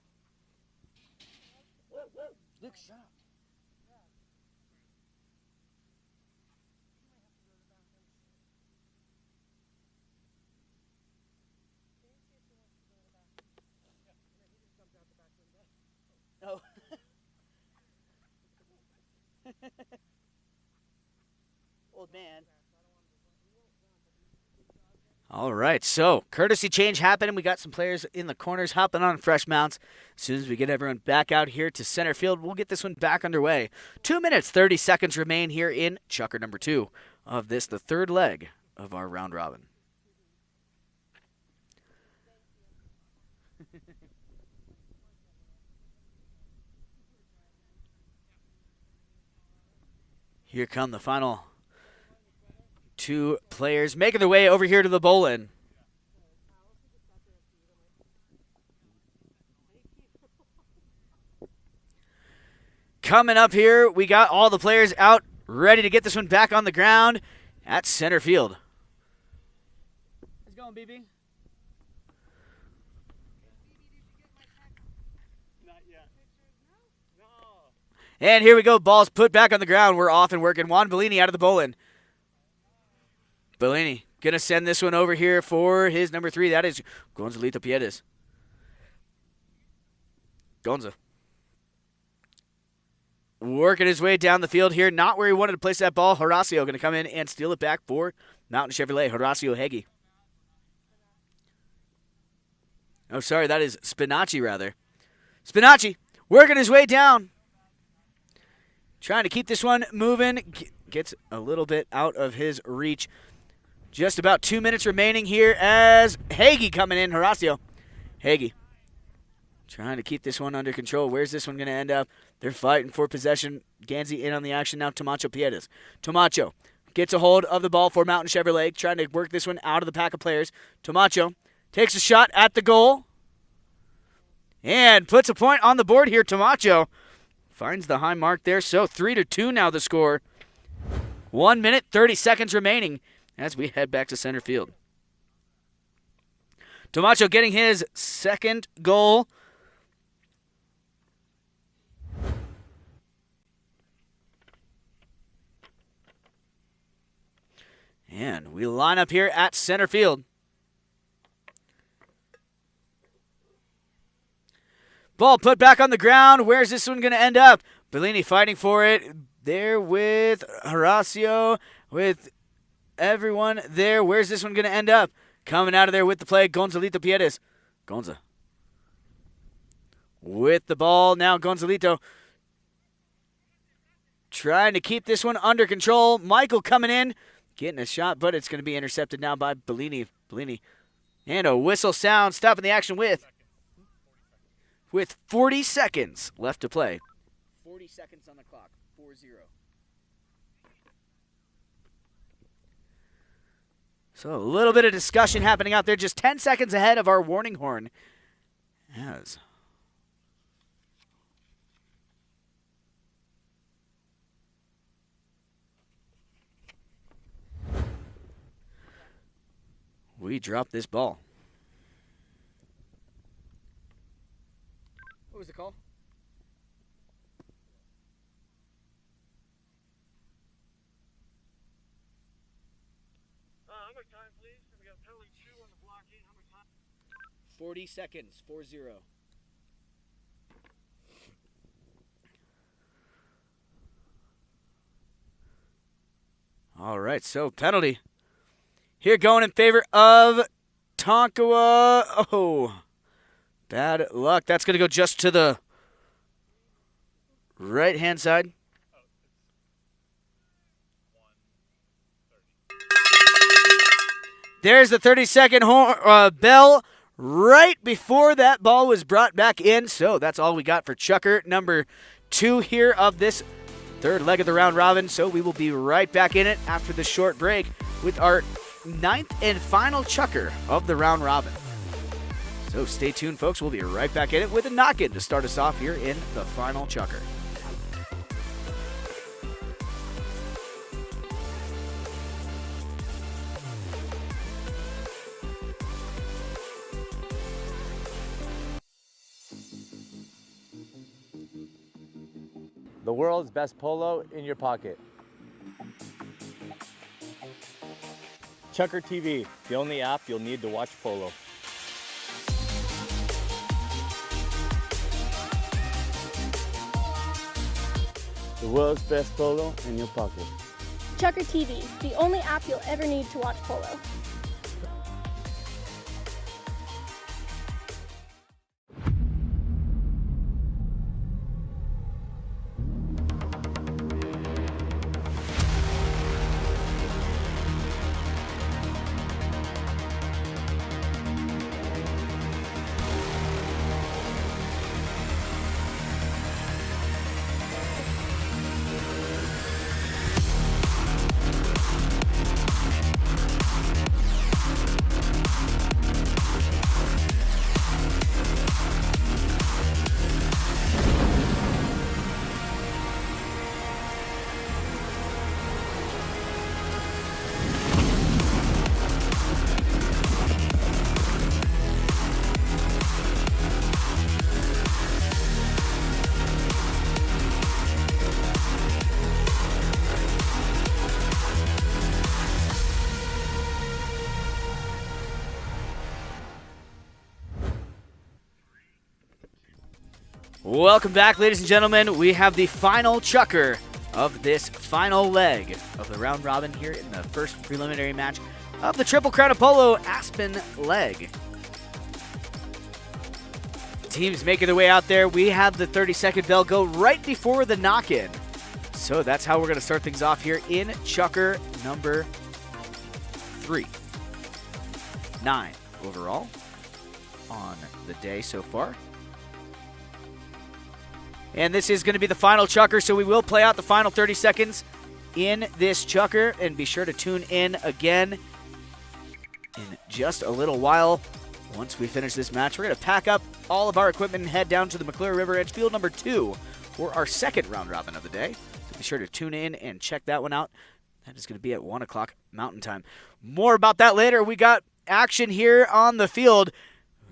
S1: Oh. Old man. All right, so courtesy change happened, and we got some players in the corners hopping on fresh mounts. As soon as we get everyone back out here to center field, we'll get this one back underway. 2 minutes, 30 seconds remain here in Chucker number 2 of this, the third leg of our round robin. Here come the final 2 players making their way over here to the bowl-in. Coming up here, we got all the players out, ready to get this one back on the ground at center field. How's it going, BB?
S3: Not yet. No.
S1: And here we go. Ball's put back on the ground. We're off and working. Juan Bellini out of the bowling. Bellini going to send this one over here for his number 3. That is Gonzalito Piedes. Gonza. Working his way down the field here. Not where he wanted to place that ball. Horacio going to come in and steal it back for Mountain Chevrolet. Horacio Heggie. Oh, sorry. That is Spinacci, rather. Spinacci working his way down. Trying to keep this one moving. Gets a little bit out of his reach. Just about 2 minutes remaining here as Hagee coming in. Horacio. Hagee. Trying to keep this one under control. Where's this one going to end up? They're fighting for possession. Ganzi in on the action now. Tomacho Piedes. Tomacho gets a hold of the ball for Mountain Chevrolet. Trying to work this one out of the pack of players. Tomacho takes a shot at the goal. And puts a point on the board here. Tomacho finds the high mark there. So 3-2 now the score. 1 minute, 30 seconds remaining as we head back to center field. Tomacho getting his second goal. And we line up here at center field. Ball put back on the ground. Where's this one going to end up? Bellini fighting for it. There with Horacio, with everyone there. Where's this one going to end up? Coming out of there with the play, Gonzalito Piedes. Gonza. With the ball now, Gonzalito. Trying to keep this one under control. Michael coming in. Getting a shot, but it's going to be intercepted now by Bellini. Bellini. And a whistle sound, stopping the action with 40 seconds left to play. 40 seconds on the clock. 4-0. So a little bit of discussion happening out there. Just 10 seconds ahead of our warning horn. As we drop this ball. What was the call?
S3: How much time, please? We got penalty 2 on the blocking. How much time?
S1: 40 seconds. 4-0. All right, so penalty. Here going in favor of Tonkawa. Oh, bad luck. That's going to go just to the right-hand side. There's the 30-second bell right before that ball was brought back in. So that's all we got for Chucker number 2 here of this third leg of the round robin. So we will be right back in it after the short break with our 9th and final Chucker of the round robin. So stay tuned, folks. We'll be right back in it with a knock-in to start us off here in the final Chucker.
S4: The world's best polo in your pocket. Chucker TV, the only app you'll need to watch polo.
S15: The world's best polo in your pocket.
S5: Chucker TV, the only app you'll ever need to watch polo.
S1: Welcome back, ladies and gentlemen. We have the final chucker of this final leg of the round robin here in the first preliminary match of the Triple Crown of Polo Aspen leg. Teams making their way out there. We have the 30-second bell go right before the knock-in. So that's how we're going to start things off here in chucker number 3. 9 overall on the day so far. And this is going to be the final chucker, so we will play out the final 30 seconds in this chucker. And be sure to tune in again in just a little while. Once we finish this match, we're going to pack up all of our equipment and head down to the McClure River Edge field number 2 for our second round robin of the day. So be sure to tune in and check that one out. That is going to be at 1 o'clock Mountain Time. More about that later. We got action here on the field.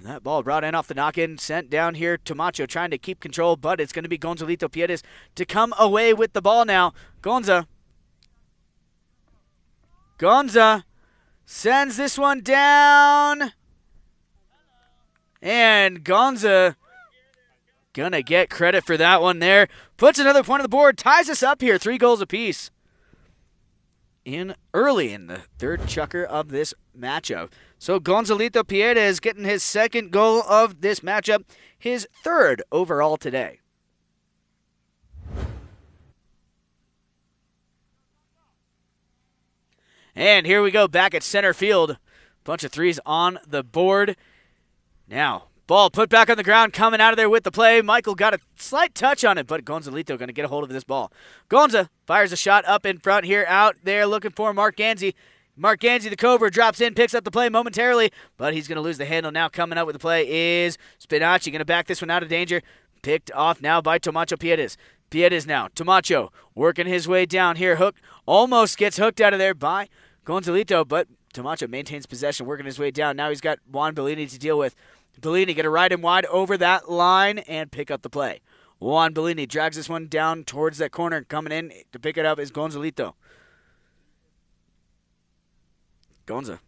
S1: That ball brought in off the knock-in, sent down here to Macho, trying to keep control, but it's going to be Gonzalito Piedes to come away with the ball now. Gonza sends this one down. And Gonza gonna get credit for that one there. Puts another point on the board, ties us up here, 3 goals apiece. Early in the third chucker of this matchup. So Gonzalito Piedes getting his second goal of this matchup, his 3rd overall today. And here we go back at center field. Bunch of 3s on the board. Now, ball put back on the ground, coming out of there with the play. Michael got a slight touch on it, but Gonzalito going to get a hold of this ball. Gonza fires a shot up in front here, out there looking for Mark Ganzi. Mark Ganzi, the Cobra, drops in, picks up the play momentarily, but he's going to lose the handle now. Coming up with the play is Spinacci, going to back this one out of danger. Picked off now by Tomacho Piedes. Piedes now, Tomacho working his way down here. Hook almost gets hooked out of there by Gonzalito, but Tomacho maintains possession, working his way down. Now he's got Juan Bellini to deal with. Bellini going to ride him wide over that line and pick up the play. Juan Bellini drags this one down towards that corner. Coming in to pick it up is Gonzalito. Gonza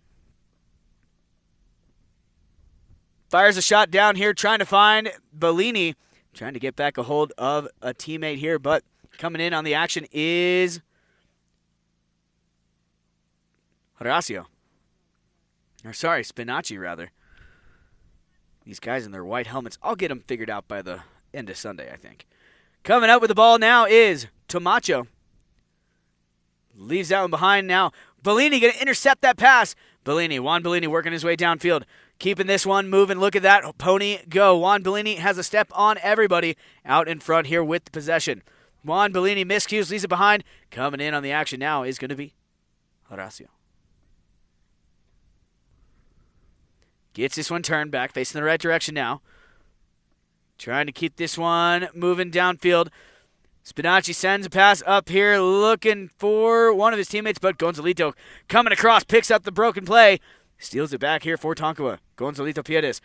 S1: fires a shot down here, trying to find Bellini. Trying to get back a hold of a teammate here, but coming in on the action is Horacio. Or sorry, Spinacci, rather. These guys in their white helmets, I'll get them figured out by the end of Sunday, I think. Coming up with the ball now is Tomacho. Leaves that one behind now. Bellini going to intercept that pass. Juan Bellini working his way downfield. Keeping this one moving. Look at that pony go. Juan Bellini has a step on everybody out in front here with the possession. Juan Bellini miscues, leaves it behind. Coming in on the action now is going to be Horacio. Gets this one turned back, facing the right direction now. Trying to keep this one moving downfield. Spinacci sends a pass up here, looking for one of his teammates, but Gonzalito coming across, picks up the broken play, steals it back here for Tonkawa. Gonzalito Piedes.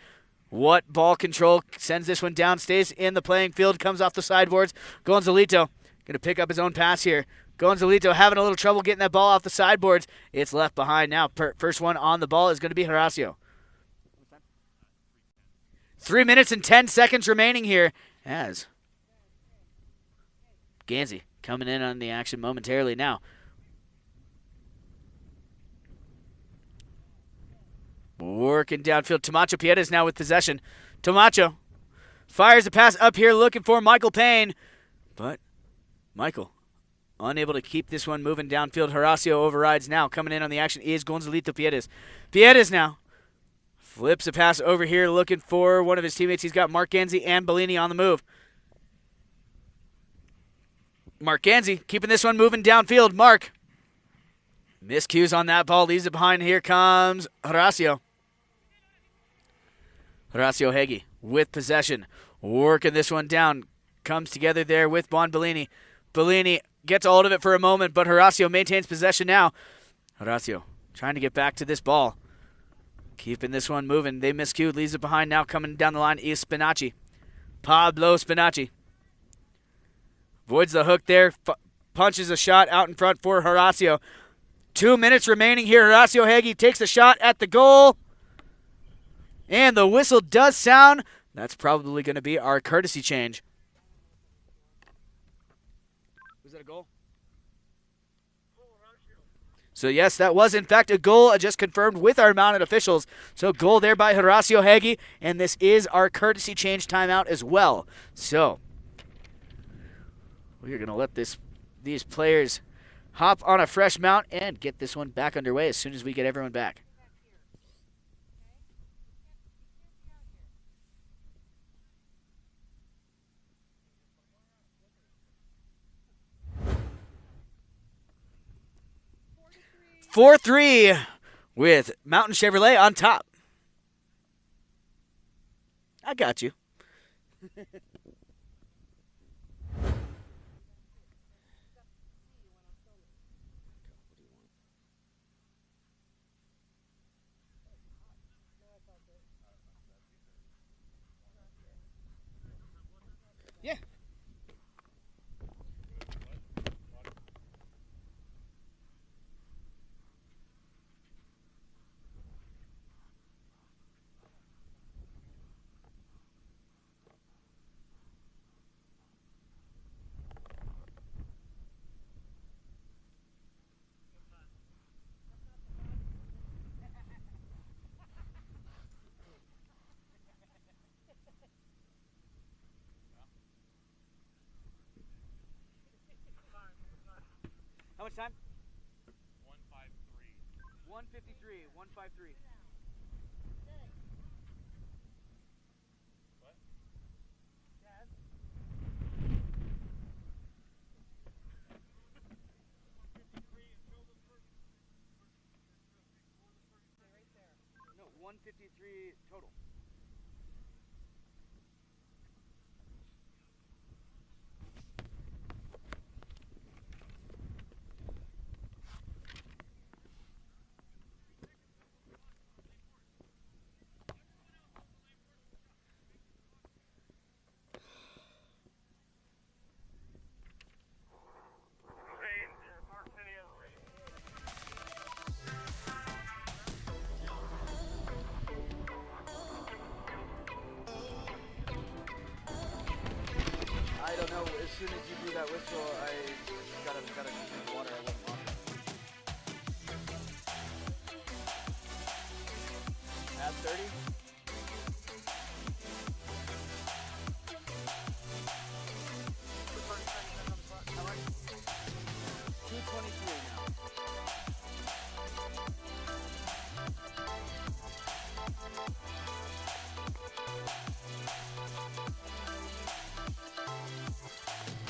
S1: What ball control, sends this one down, stays in the playing field, comes off the sideboards. Gonzalito going to pick up his own pass here. Gonzalito having a little trouble getting that ball off the sideboards. It's left behind now. First one on the ball is going to be Horacio. 3 minutes and 10 seconds remaining here as Ganzi coming in on the action momentarily now. Working downfield. Tomacho Piedes now with possession. Tomacho fires a pass up here looking for Michael Payne. But Michael unable to keep this one moving downfield. Horacio overrides now. Coming in on the action is Gonzalito Piedes. Piedes now flips a pass over here looking for one of his teammates. He's got Mark Ganzi and Bellini on the move. Mark Ganzi keeping this one moving downfield. Mark miscues on that ball, leaves it behind. Here comes Horacio. Horacio Hegi with possession, working this one down. Comes together there with Juan Bellini. Bellini gets a hold of it for a moment, but Horacio maintains possession now. Horacio trying to get back to this ball. Keeping this one moving. They miscued, leaves it behind now. Coming down the line is Spinacci. Pablo Spinacci. Avoids the hook there. Punches a shot out in front for Horacio. 2 minutes remaining here. Horacio Hegi takes the shot at the goal. And the whistle does sound. That's probably going to be our courtesy change. Was that a goal? So, yes, that was, in fact, a goal just confirmed with our mounted officials. So, goal there by Horacio Hagi, and this is our courtesy change timeout as well. So, we're going to let these players hop on a fresh mount and get this one back underway as soon as we get everyone back. Four 3 with Mountain Chevrolet on top. I got you. Yeah. How much time? 153. 153. What? Dad? No, 153 total. I don't know. As soon as you blew that whistle, I got a drink of water. I wasn't on. At 30. How much? 223 now.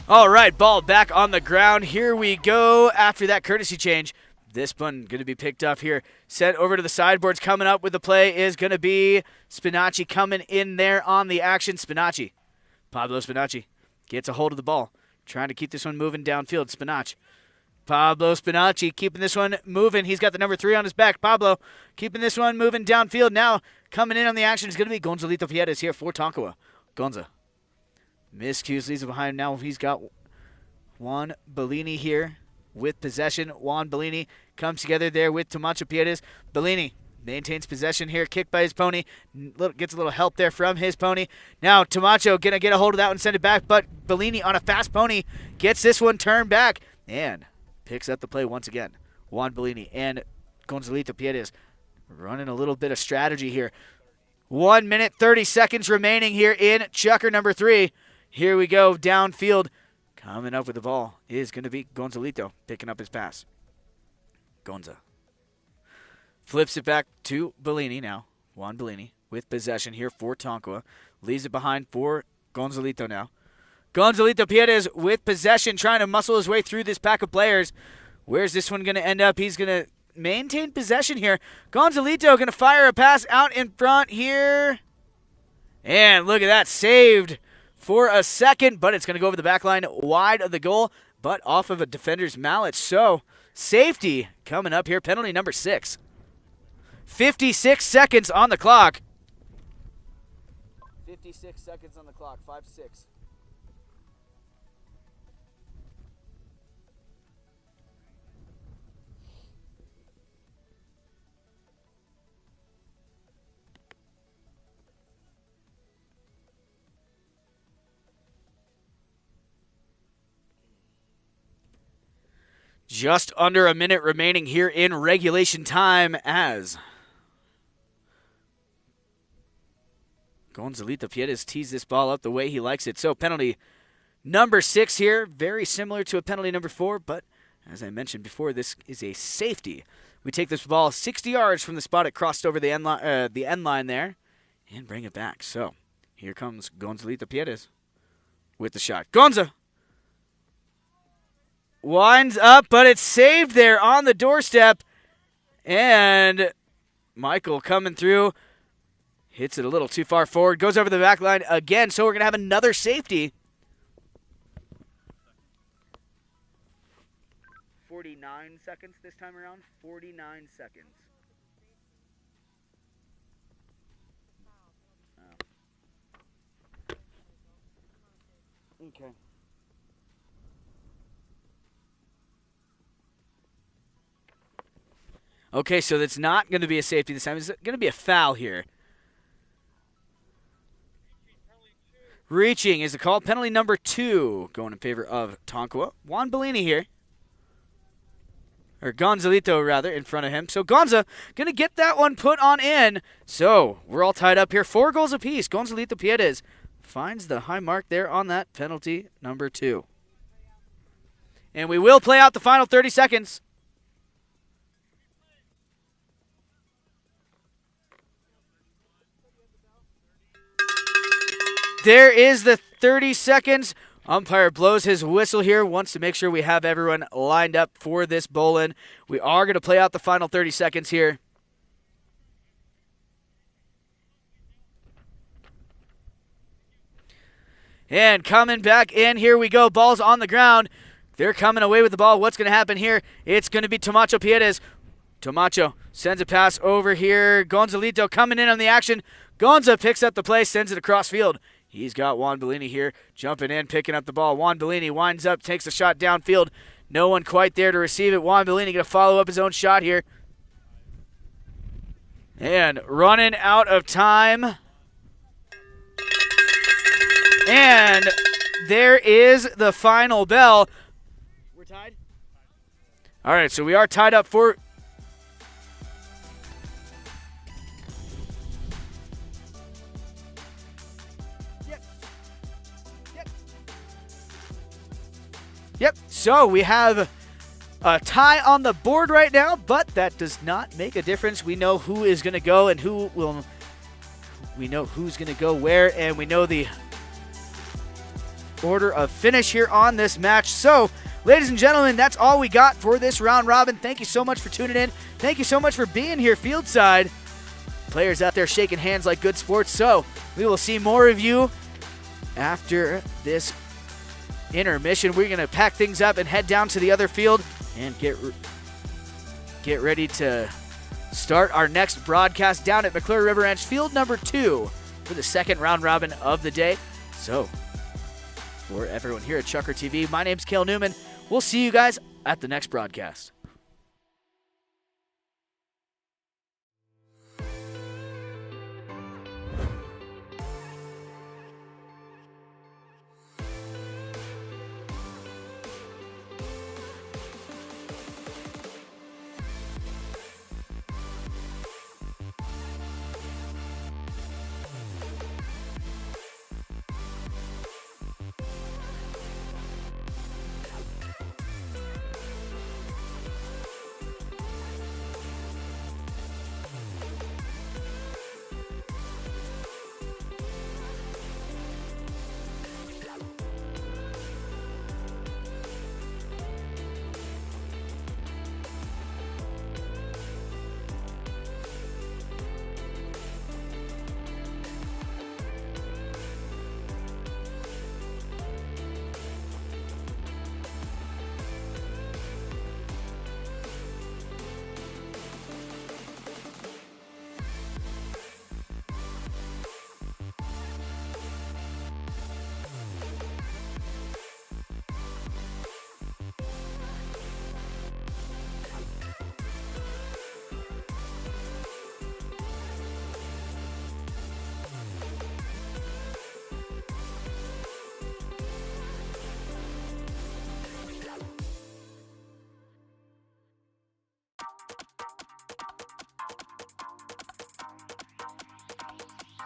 S1: All right, ball back on the ground. Here we go after that courtesy change. This one going to be picked up here. Sent over to the sideboards. Coming up with the play is going to be Spinacci coming in there on the action. Spinacci. Pablo Spinacci gets a hold of the ball. Trying to keep this one moving downfield. Spinacci. Pablo Spinacci keeping this one moving. He's got the number 3 on his back. Pablo keeping this one moving downfield. Now coming in on the action is going to be Gonzalito Fieres here for Tonkawa. Gonza. Miscues leaves it behind. Now he's got Juan Bellini here with possession. Juan Bellini comes together there with Tomacho Piedes. Bellini maintains possession here. Kicked by his pony. Gets a little help there from his pony. Now Tomacho going to get a hold of that one and send it back. But Bellini on a fast pony gets this one turned back and picks up the play once again. Juan Bellini and Gonzalito Piedes running a little bit of strategy here. 1 minute, 30 seconds remaining here in Chucker number 3. Here we go downfield. Coming up with the ball is going to be Gonzalito picking up his pass. Gonza. Flips it back to Bellini now. Juan Bellini with possession here for Tonkawa. Leaves it behind for Gonzalito now. Gonzalito Piedes with possession, trying to muscle his way through this pack of players. Where's this one going to end up? He's going to maintain possession here. Gonzalito going to fire a pass out in front here. And look at that, saved for a second, but it's going to go over the back line wide of the goal, but off of a defender's mallet. So, safety coming up here, penalty number 6. 56 seconds on the clock. 56 seconds on the clock, 5-6. Just under a minute remaining here in regulation time as Gonzalito Piedes tees this ball up the way he likes it. So penalty number 6 here, very similar to a penalty number 4, but as I mentioned before, this is a safety. We take this ball 60 yards from the spot it crossed over the end line there and bring it back. So here comes Gonzalito Piedes with the shot. Gonza winds up, but it's saved there on the doorstep. And Michael coming through. Hits it a little too far forward. Goes over the back line again. So we're going to have another safety. 49 seconds this time around. 49 seconds. Oh. Okay. Okay, so that's not going to be a safety this time. It's going to be a foul here. Reaching is the call. Penalty number 2 going in favor of Tonkawa. Juan Bellini here. Or Gonzalito, rather, in front of him. So Gonza going to get that one put on in. So we're all tied up here. 4 goals apiece. Gonzalito Piedes finds the high mark there on that penalty number 2. And we will play out the final 30 seconds. There is the 30 seconds. Umpire blows his whistle here, wants to make sure we have everyone lined up for this bowl-in. We are going to play out the final 30 seconds here. And coming back in, here we go. Ball's on the ground. They're coming away with the ball. What's going to happen here? It's going to be Tomacho Piedes. Tomacho sends a pass over here. Gonzalito coming in on the action. Gonza picks up the play, sends it across field. He's got Juan Bellini here jumping in, picking up the ball. Juan Bellini winds up, takes a shot downfield. No one quite there to receive it. Juan Bellini going to follow up his own shot here. And running out of time. And there is the final bell. We're tied? All right, so we are tied up for... Yep, so we have a tie on the board right now, but that does not make a difference. We know who is going to go and who will. We know who's going to go where, and we know the order of finish here on this match. So, ladies and gentlemen, that's all we got for this round robin. Thank you so much for tuning in. Thank you so much for being here fieldside. Players out there shaking hands like good sports. So, we will see more of you after this intermission. We're going to pack things up and head down to the other field and get ready to start our next broadcast down at McClure River Ranch, field number 2 for the second round robin of the day. So, for everyone here at Chucker TV, my name's Cale Newman. We'll see you guys at the next broadcast.